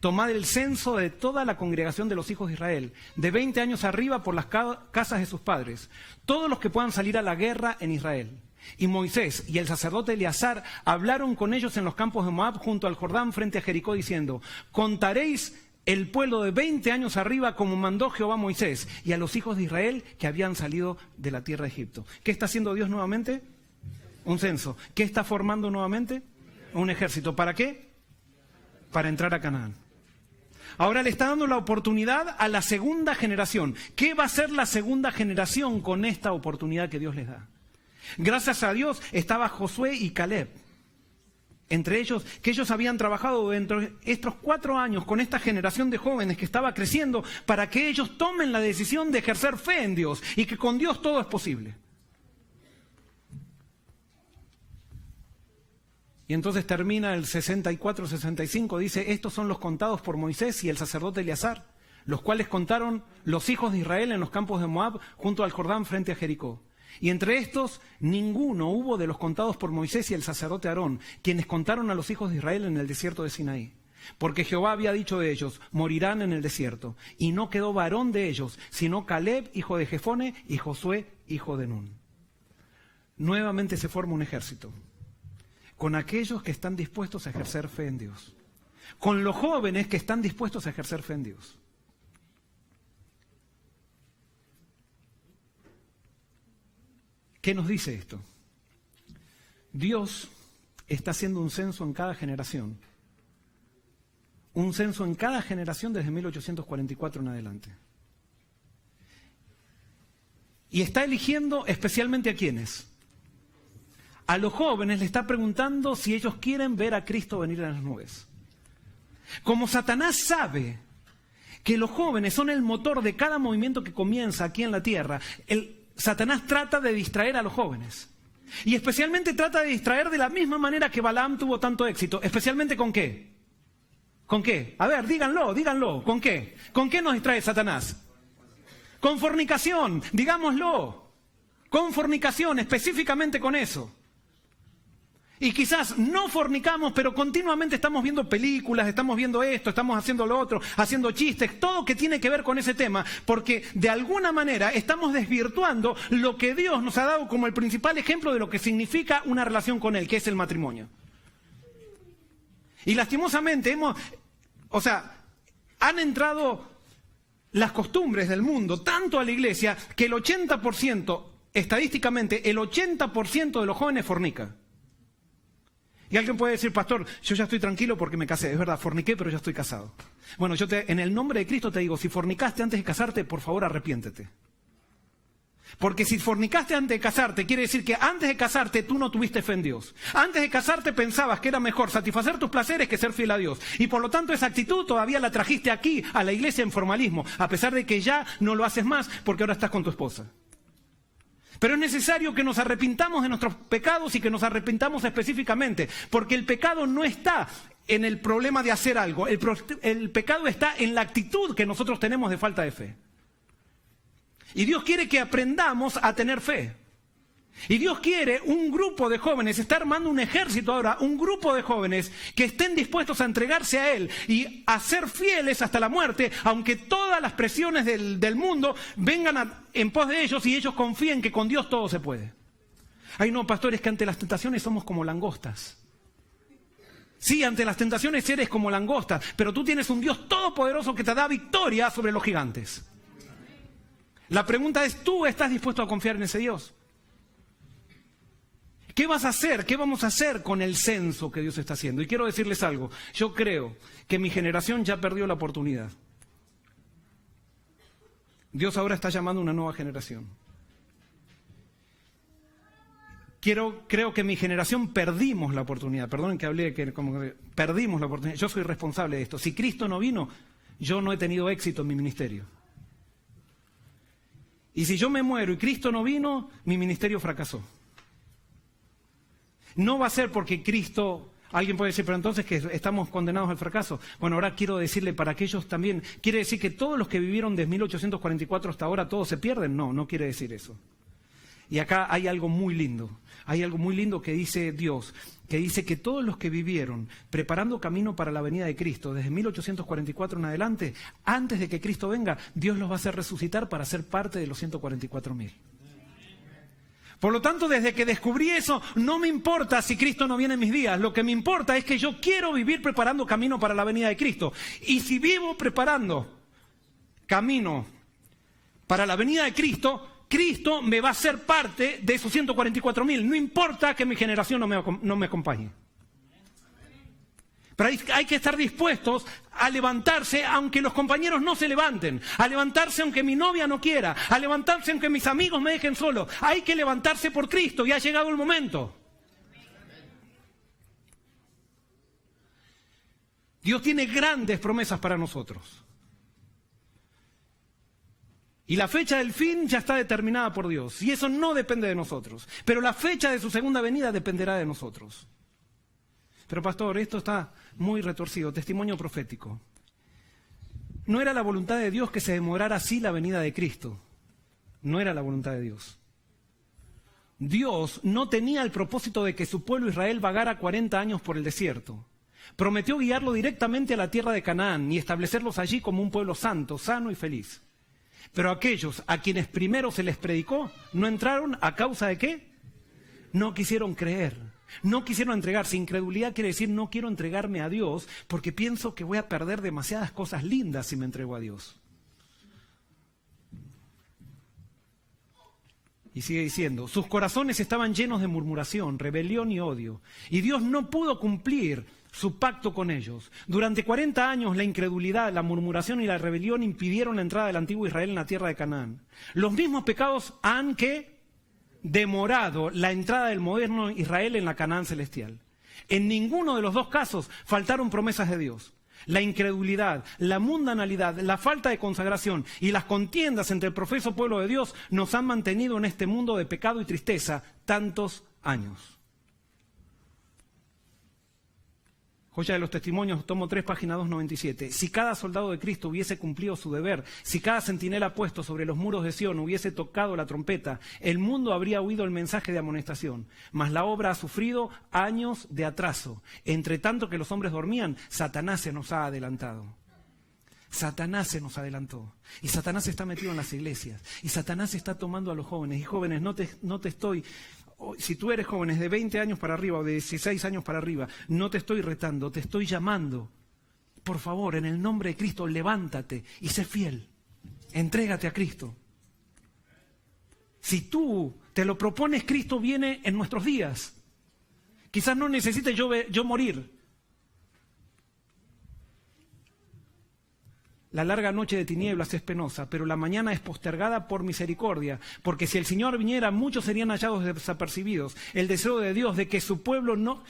tomad el censo de toda la congregación de los hijos de Israel, de 20 años arriba por las casas de sus padres, todos los que puedan salir a la guerra en Israel. Y Moisés y el sacerdote Eleazar hablaron con ellos en los campos de Moab junto al Jordán frente a Jericó, diciendo, contaréis el pueblo de 20 años arriba como mandó Jehová a Moisés y a los hijos de Israel que habían salido de la tierra de Egipto. ¿Qué está haciendo Dios nuevamente? Un censo. ¿Qué está formando nuevamente? Un ejército. ¿Para qué? Para entrar a Canaán. Ahora le está dando la oportunidad a la segunda generación. ¿Qué va a hacer la segunda generación con esta oportunidad que Dios les da? Gracias a Dios estaba Josué y Caleb. Entre ellos, que ellos habían trabajado dentro de estos 4 años con esta generación de jóvenes que estaba creciendo para que ellos tomen la decisión de ejercer fe en Dios y que con Dios todo es posible. Y entonces termina el 64-65, dice, estos son los contados por Moisés y el sacerdote Eleazar, los cuales contaron los hijos de Israel en los campos de Moab junto al Jordán frente a Jericó. Y entre estos, ninguno hubo de los contados por Moisés y el sacerdote Aarón, quienes contaron a los hijos de Israel en el desierto de Sinaí. Porque Jehová había dicho de ellos, morirán en el desierto. Y no quedó varón de ellos, sino Caleb, hijo de Jefone, y Josué, hijo de Nun. Nuevamente se forma un ejército, con aquellos que están dispuestos a ejercer fe en Dios, con los jóvenes que están dispuestos a ejercer fe en Dios. ¿Qué nos dice esto? Dios está haciendo un censo en cada generación. Un censo en cada generación desde 1844 en adelante. Y está eligiendo especialmente a quiénes. A los jóvenes le está preguntando si ellos quieren ver a Cristo venir en las nubes. Como Satanás sabe que los jóvenes son el motor de cada movimiento que comienza aquí en la tierra, Satanás trata de distraer a los jóvenes. Y especialmente trata de distraer de la misma manera que Balaam tuvo tanto éxito. ¿Especialmente con qué? ¿Con qué? A ver, díganlo. ¿Con qué? ¿Con qué nos distrae Satanás? Con fornicación, digámoslo. Con fornicación, específicamente con eso. Y quizás no fornicamos, pero continuamente estamos viendo películas, estamos viendo esto, estamos haciendo lo otro, haciendo chistes, todo que tiene que ver con ese tema, porque de alguna manera estamos desvirtuando lo que Dios nos ha dado como el principal ejemplo de lo que significa una relación con Él, que es el matrimonio. Y lastimosamente han entrado las costumbres del mundo tanto a la iglesia que el 80%, estadísticamente, el 80% de los jóvenes fornica. Y alguien puede decir, pastor, yo ya estoy tranquilo porque me casé. Es verdad, forniqué, pero ya estoy casado. Bueno, en el nombre de Cristo te digo, si fornicaste antes de casarte, por favor arrepiéntete. Porque si fornicaste antes de casarte, quiere decir que antes de casarte tú no tuviste fe en Dios. Antes de casarte pensabas que era mejor satisfacer tus placeres que ser fiel a Dios. Y por lo tanto esa actitud todavía la trajiste aquí, a la iglesia en formalismo, a pesar de que ya no lo haces más porque ahora estás con tu esposa. Pero es necesario que nos arrepintamos de nuestros pecados y que nos arrepintamos específicamente, porque el pecado no está en el problema de hacer algo, el pecado está en la actitud que nosotros tenemos de falta de fe. Y Dios quiere que aprendamos a tener fe. Y Dios quiere un grupo de jóvenes, está armando un ejército ahora, un grupo de jóvenes que estén dispuestos a entregarse a Él y a ser fieles hasta la muerte, aunque todas las presiones del mundo vengan en pos de ellos y ellos confíen que con Dios todo se puede. Ay no, pastores, que ante las tentaciones somos como langostas. Sí, ante las tentaciones eres como langosta, pero tú tienes un Dios todopoderoso que te da victoria sobre los gigantes. La pregunta es, ¿tú estás dispuesto a confiar en ese Dios? ¿Qué vas a hacer? ¿Qué vamos a hacer con el censo que Dios está haciendo? Y quiero decirles algo. Yo creo que mi generación ya perdió la oportunidad. Dios ahora está llamando a una nueva generación. Creo que mi generación perdimos la oportunidad. Perdonen que hablé, perdimos la oportunidad. Yo soy responsable de esto. Si Cristo no vino, yo no he tenido éxito en mi ministerio. Y si yo me muero y Cristo no vino, mi ministerio fracasó. No va a ser porque Cristo, alguien puede decir, pero entonces que estamos condenados al fracaso. Bueno, ahora quiero decirle para aquellos también, ¿quiere decir que todos los que vivieron desde 1844 hasta ahora todos se pierden? No, no quiere decir eso. Y acá hay algo muy lindo que dice Dios, que dice que todos los que vivieron preparando camino para la venida de Cristo desde 1844 en adelante, antes de que Cristo venga, Dios los va a hacer resucitar para ser parte de los 144.000. Por lo tanto, desde que descubrí eso, no me importa si Cristo no viene en mis días. Lo que me importa es que yo quiero vivir preparando camino para la venida de Cristo. Y si vivo preparando camino para la venida de Cristo, Cristo me va a hacer parte de esos 144.000. No importa que mi generación no me acompañe. Pero hay que estar dispuestos a levantarse aunque los compañeros no se levanten, a levantarse aunque mi novia no quiera, a levantarse aunque mis amigos me dejen solo. Hay que levantarse por Cristo y ha llegado el momento. Dios tiene grandes promesas para nosotros. Y la fecha del fin ya está determinada por Dios. Y eso no depende de nosotros. Pero la fecha de su segunda venida dependerá de nosotros. Pero pastor, esto está muy retorcido. Testimonio profético. No era la voluntad de Dios que se demorara así la venida de Cristo. No era la voluntad de Dios. Dios no tenía el propósito de que su pueblo Israel vagara 40 años por el desierto. Prometió guiarlo directamente a la tierra de Canaán y establecerlos allí como un pueblo santo, sano y feliz. Pero aquellos a quienes primero se les predicó no entraron. ¿A causa de qué? No quisieron creer. No quisieron entregarse. Incredulidad quiere decir no quiero entregarme a Dios porque pienso que voy a perder demasiadas cosas lindas si me entrego a Dios. Y sigue diciendo, sus corazones estaban llenos de murmuración, rebelión y odio. Y Dios no pudo cumplir su pacto con ellos. Durante 40 años la incredulidad, la murmuración y la rebelión impidieron la entrada del antiguo Israel en la tierra de Canaán. Los mismos pecados han demorado la entrada del moderno Israel en la Canaán celestial. En ninguno de los dos casos faltaron promesas de Dios. La incredulidad, la mundanalidad, la falta de consagración y las contiendas entre el profeso pueblo de Dios nos han mantenido en este mundo de pecado y tristeza tantos años. Joya de los Testimonios, tomo 3, página 297. Si cada soldado de Cristo hubiese cumplido su deber, si cada centinela puesto sobre los muros de Sión hubiese tocado la trompeta, el mundo habría oído el mensaje de amonestación. Mas la obra ha sufrido años de atraso. Entre tanto que los hombres dormían, Satanás se nos ha adelantado. Satanás se nos adelantó. Y Satanás está metido en las iglesias. Y Satanás está tomando a los jóvenes. Y jóvenes, no te estoy... Si tú eres jóvenes de 20 años para arriba o de 16 años para arriba, no te estoy retando, te estoy llamando. Por favor, en el nombre de Cristo, levántate y sé fiel. Entrégate a Cristo. Si tú te lo propones, Cristo viene en nuestros días. Quizás no necesite yo morir. La larga noche de tinieblas es penosa, pero la mañana es postergada por misericordia, porque si el Señor viniera, muchos serían hallados desapercibidos. El deseo de Dios de que su pueblo no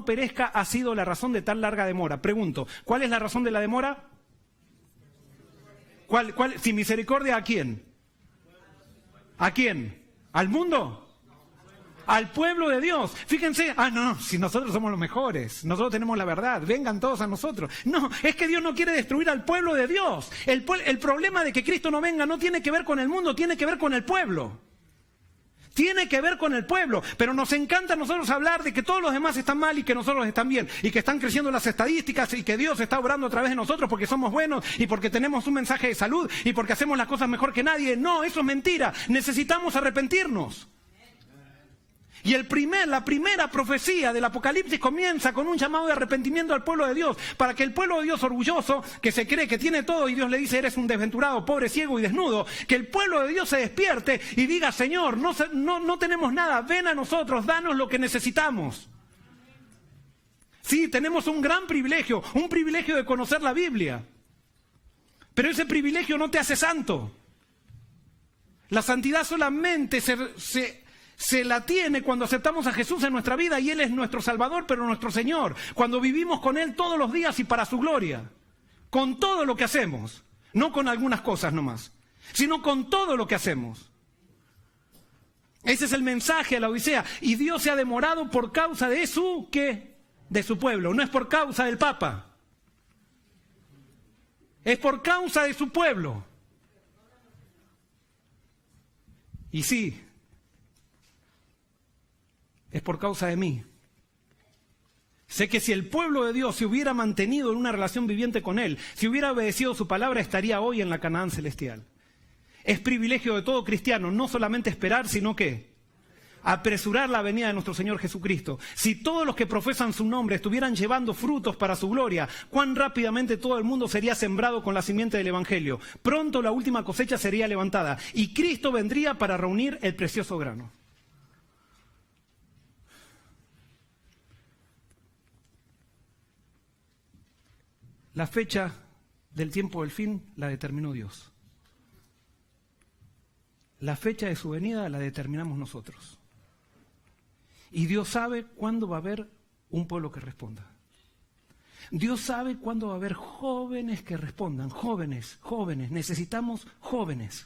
perezca ha sido la razón de tan larga demora. Pregunto, ¿cuál es la razón de la demora? ¿Cuál? ¿Sin misericordia a quién? ¿A quién? ¿Al mundo? Al pueblo de Dios. Fíjense, no, si nosotros somos los mejores, nosotros tenemos la verdad, vengan todos a nosotros. No, es que Dios no quiere destruir al pueblo de Dios. El problema de que Cristo no venga no tiene que ver con el mundo, tiene que ver con el pueblo. Tiene que ver con el pueblo, pero nos encanta a nosotros hablar de que todos los demás están mal y que nosotros están bien, y que están creciendo las estadísticas y que Dios está obrando a través de nosotros porque somos buenos y porque tenemos un mensaje de salud y porque hacemos las cosas mejor que nadie. No, eso es mentira. Necesitamos arrepentirnos. Y la primera profecía del Apocalipsis comienza con un llamado de arrepentimiento al pueblo de Dios, para que el pueblo de Dios orgulloso, que se cree que tiene todo y Dios le dice eres un desventurado, pobre, ciego y desnudo, que el pueblo de Dios se despierte y diga Señor, no tenemos nada, ven a nosotros, danos lo que necesitamos. Sí, tenemos un gran privilegio, un privilegio de conocer la Biblia, pero ese privilegio no te hace santo. La santidad solamente se la tiene cuando aceptamos a Jesús en nuestra vida y Él es nuestro Salvador, pero nuestro Señor. Cuando vivimos con Él todos los días y para su gloria. Con todo lo que hacemos. No con algunas cosas nomás, sino con todo lo que hacemos. Ese es el mensaje a la Odisea. Y Dios se ha demorado por causa de de su pueblo. No es por causa del Papa. Es por causa de su pueblo. Y sí, es por causa de mí. Sé que si el pueblo de Dios se hubiera mantenido en una relación viviente con Él, si hubiera obedecido su palabra, estaría hoy en la Canaán celestial. Es privilegio de todo cristiano no solamente esperar, sino que apresurar la venida de nuestro Señor Jesucristo. Si todos los que profesan su nombre estuvieran llevando frutos para su gloria, cuán rápidamente todo el mundo sería sembrado con la simiente del Evangelio. Pronto la última cosecha sería levantada y Cristo vendría para reunir el precioso grano. La fecha del tiempo del fin la determinó Dios. La fecha de su venida la determinamos nosotros. Y Dios sabe cuándo va a haber un pueblo que responda. Dios sabe cuándo va a haber jóvenes que respondan. Jóvenes, necesitamos jóvenes.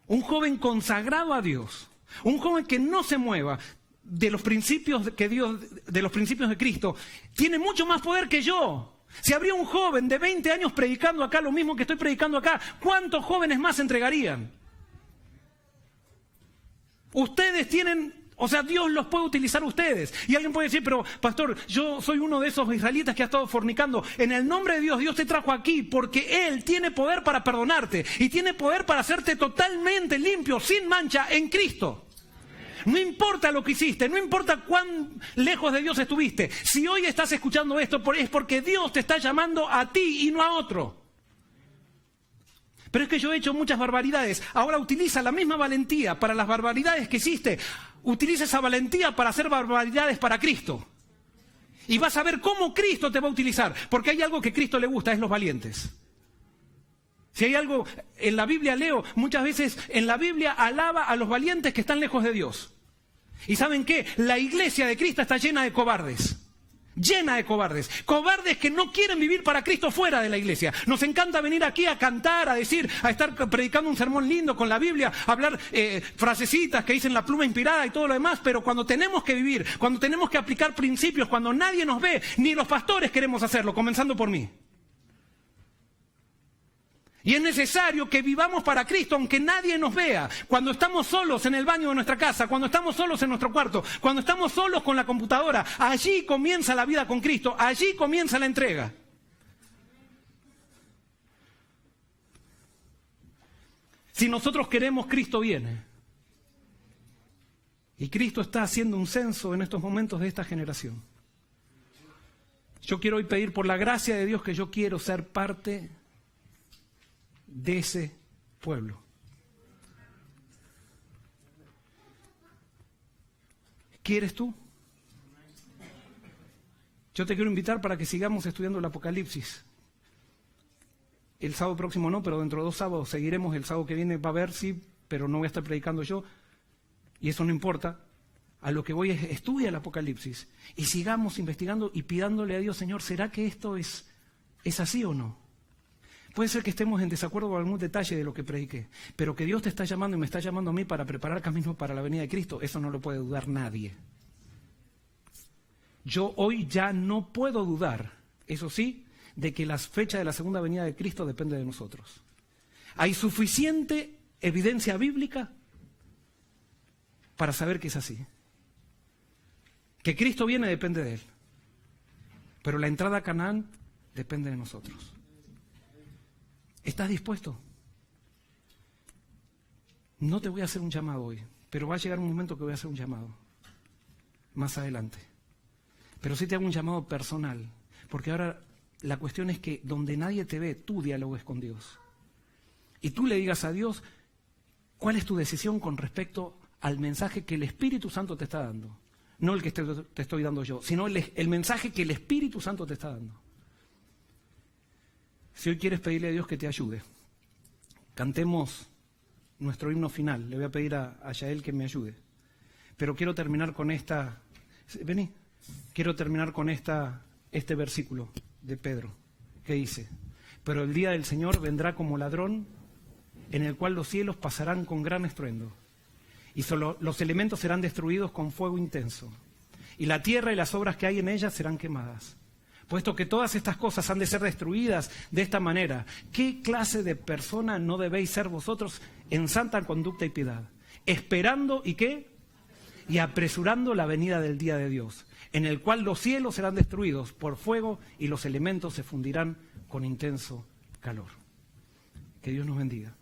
Un joven consagrado a Dios. Un joven que no se mueva de los principios de Cristo, tiene mucho más poder que yo. Si habría un joven de 20 años predicando acá lo mismo que estoy predicando acá, ¿cuántos jóvenes más entregarían? Ustedes tienen, Dios los puede utilizar a ustedes. Y alguien puede decir, pero pastor, yo soy uno de esos israelitas que ha estado fornicando. En el nombre de Dios, Dios te trajo aquí porque Él tiene poder para perdonarte y tiene poder para hacerte totalmente limpio, sin mancha, en Cristo. No importa lo que hiciste, no importa cuán lejos de Dios estuviste. Si hoy estás escuchando esto, es porque Dios te está llamando a ti y no a otro. Pero es que yo he hecho muchas barbaridades. Ahora utiliza la misma valentía para las barbaridades que hiciste. Utiliza esa valentía para hacer barbaridades para Cristo. Y vas a ver cómo Cristo te va a utilizar. Porque hay algo que a Cristo le gusta, es los valientes. Si hay algo, en la Biblia leo, muchas veces en la Biblia alaba a los valientes que están lejos de Dios. ¿Y saben qué? La iglesia de Cristo está llena de cobardes. Llena de cobardes. Cobardes que no quieren vivir para Cristo fuera de la iglesia. Nos encanta venir aquí a cantar, a decir, a estar predicando un sermón lindo con la Biblia, a hablar frasecitas que dicen la pluma inspirada y todo lo demás, pero cuando tenemos que vivir, cuando tenemos que aplicar principios, cuando nadie nos ve, ni los pastores queremos hacerlo, comenzando por mí. Y es necesario que vivamos para Cristo aunque nadie nos vea. Cuando estamos solos en el baño de nuestra casa, cuando estamos solos en nuestro cuarto, cuando estamos solos con la computadora, allí comienza la vida con Cristo, allí comienza la entrega. Si nosotros queremos, Cristo viene. Y Cristo está haciendo un censo en estos momentos de esta generación. Yo quiero hoy pedir por la gracia de Dios que yo quiero ser parte de ese pueblo. ¿Quieres tú? Yo te quiero invitar para que sigamos estudiando el Apocalipsis. El sábado próximo no, pero dentro de 2 sábados seguiremos. El sábado que viene va a haber, sí, pero no voy a estar predicando yo. Y eso no importa. A lo que voy es, estudia el Apocalipsis. Y sigamos investigando y pidándole a Dios, Señor, ¿será que esto es así o no? Puede ser que estemos en desacuerdo con algún detalle de lo que prediqué, pero que Dios te está llamando y me está llamando a mí para preparar camino para la venida de Cristo, eso no lo puede dudar nadie. Yo hoy ya no puedo dudar, eso sí, de que la fecha de la segunda venida de Cristo depende de nosotros. Hay suficiente evidencia bíblica para saber que es así. Que Cristo viene depende de Él, pero la entrada a Canaán depende de nosotros. ¿Estás dispuesto? No te voy a hacer un llamado hoy, pero va a llegar un momento que voy a hacer un llamado más adelante. Pero sí te hago un llamado personal, porque ahora la cuestión es que donde nadie te ve, tú dialogues con Dios. Y tú le digas a Dios, ¿cuál es tu decisión con respecto al mensaje que el Espíritu Santo te está dando? No el que te estoy dando yo, sino el mensaje que el Espíritu Santo te está dando. Si hoy quieres pedirle a Dios que te ayude, cantemos nuestro himno final. Le voy a pedir a Yael que me ayude. Pero quiero terminar con quiero terminar con este versículo de Pedro, que dice, pero el día del Señor vendrá como ladrón, en el cual los cielos pasarán con gran estruendo, y solo los elementos serán destruidos con fuego intenso, y la tierra y las obras que hay en ella serán quemadas. Puesto que todas estas cosas han de ser destruidas de esta manera, ¿qué clase de persona no debéis ser vosotros en santa conducta y piedad? Esperando, ¿y qué? Y apresurando la venida del día de Dios, en el cual los cielos serán destruidos por fuego y los elementos se fundirán con intenso calor. Que Dios nos bendiga.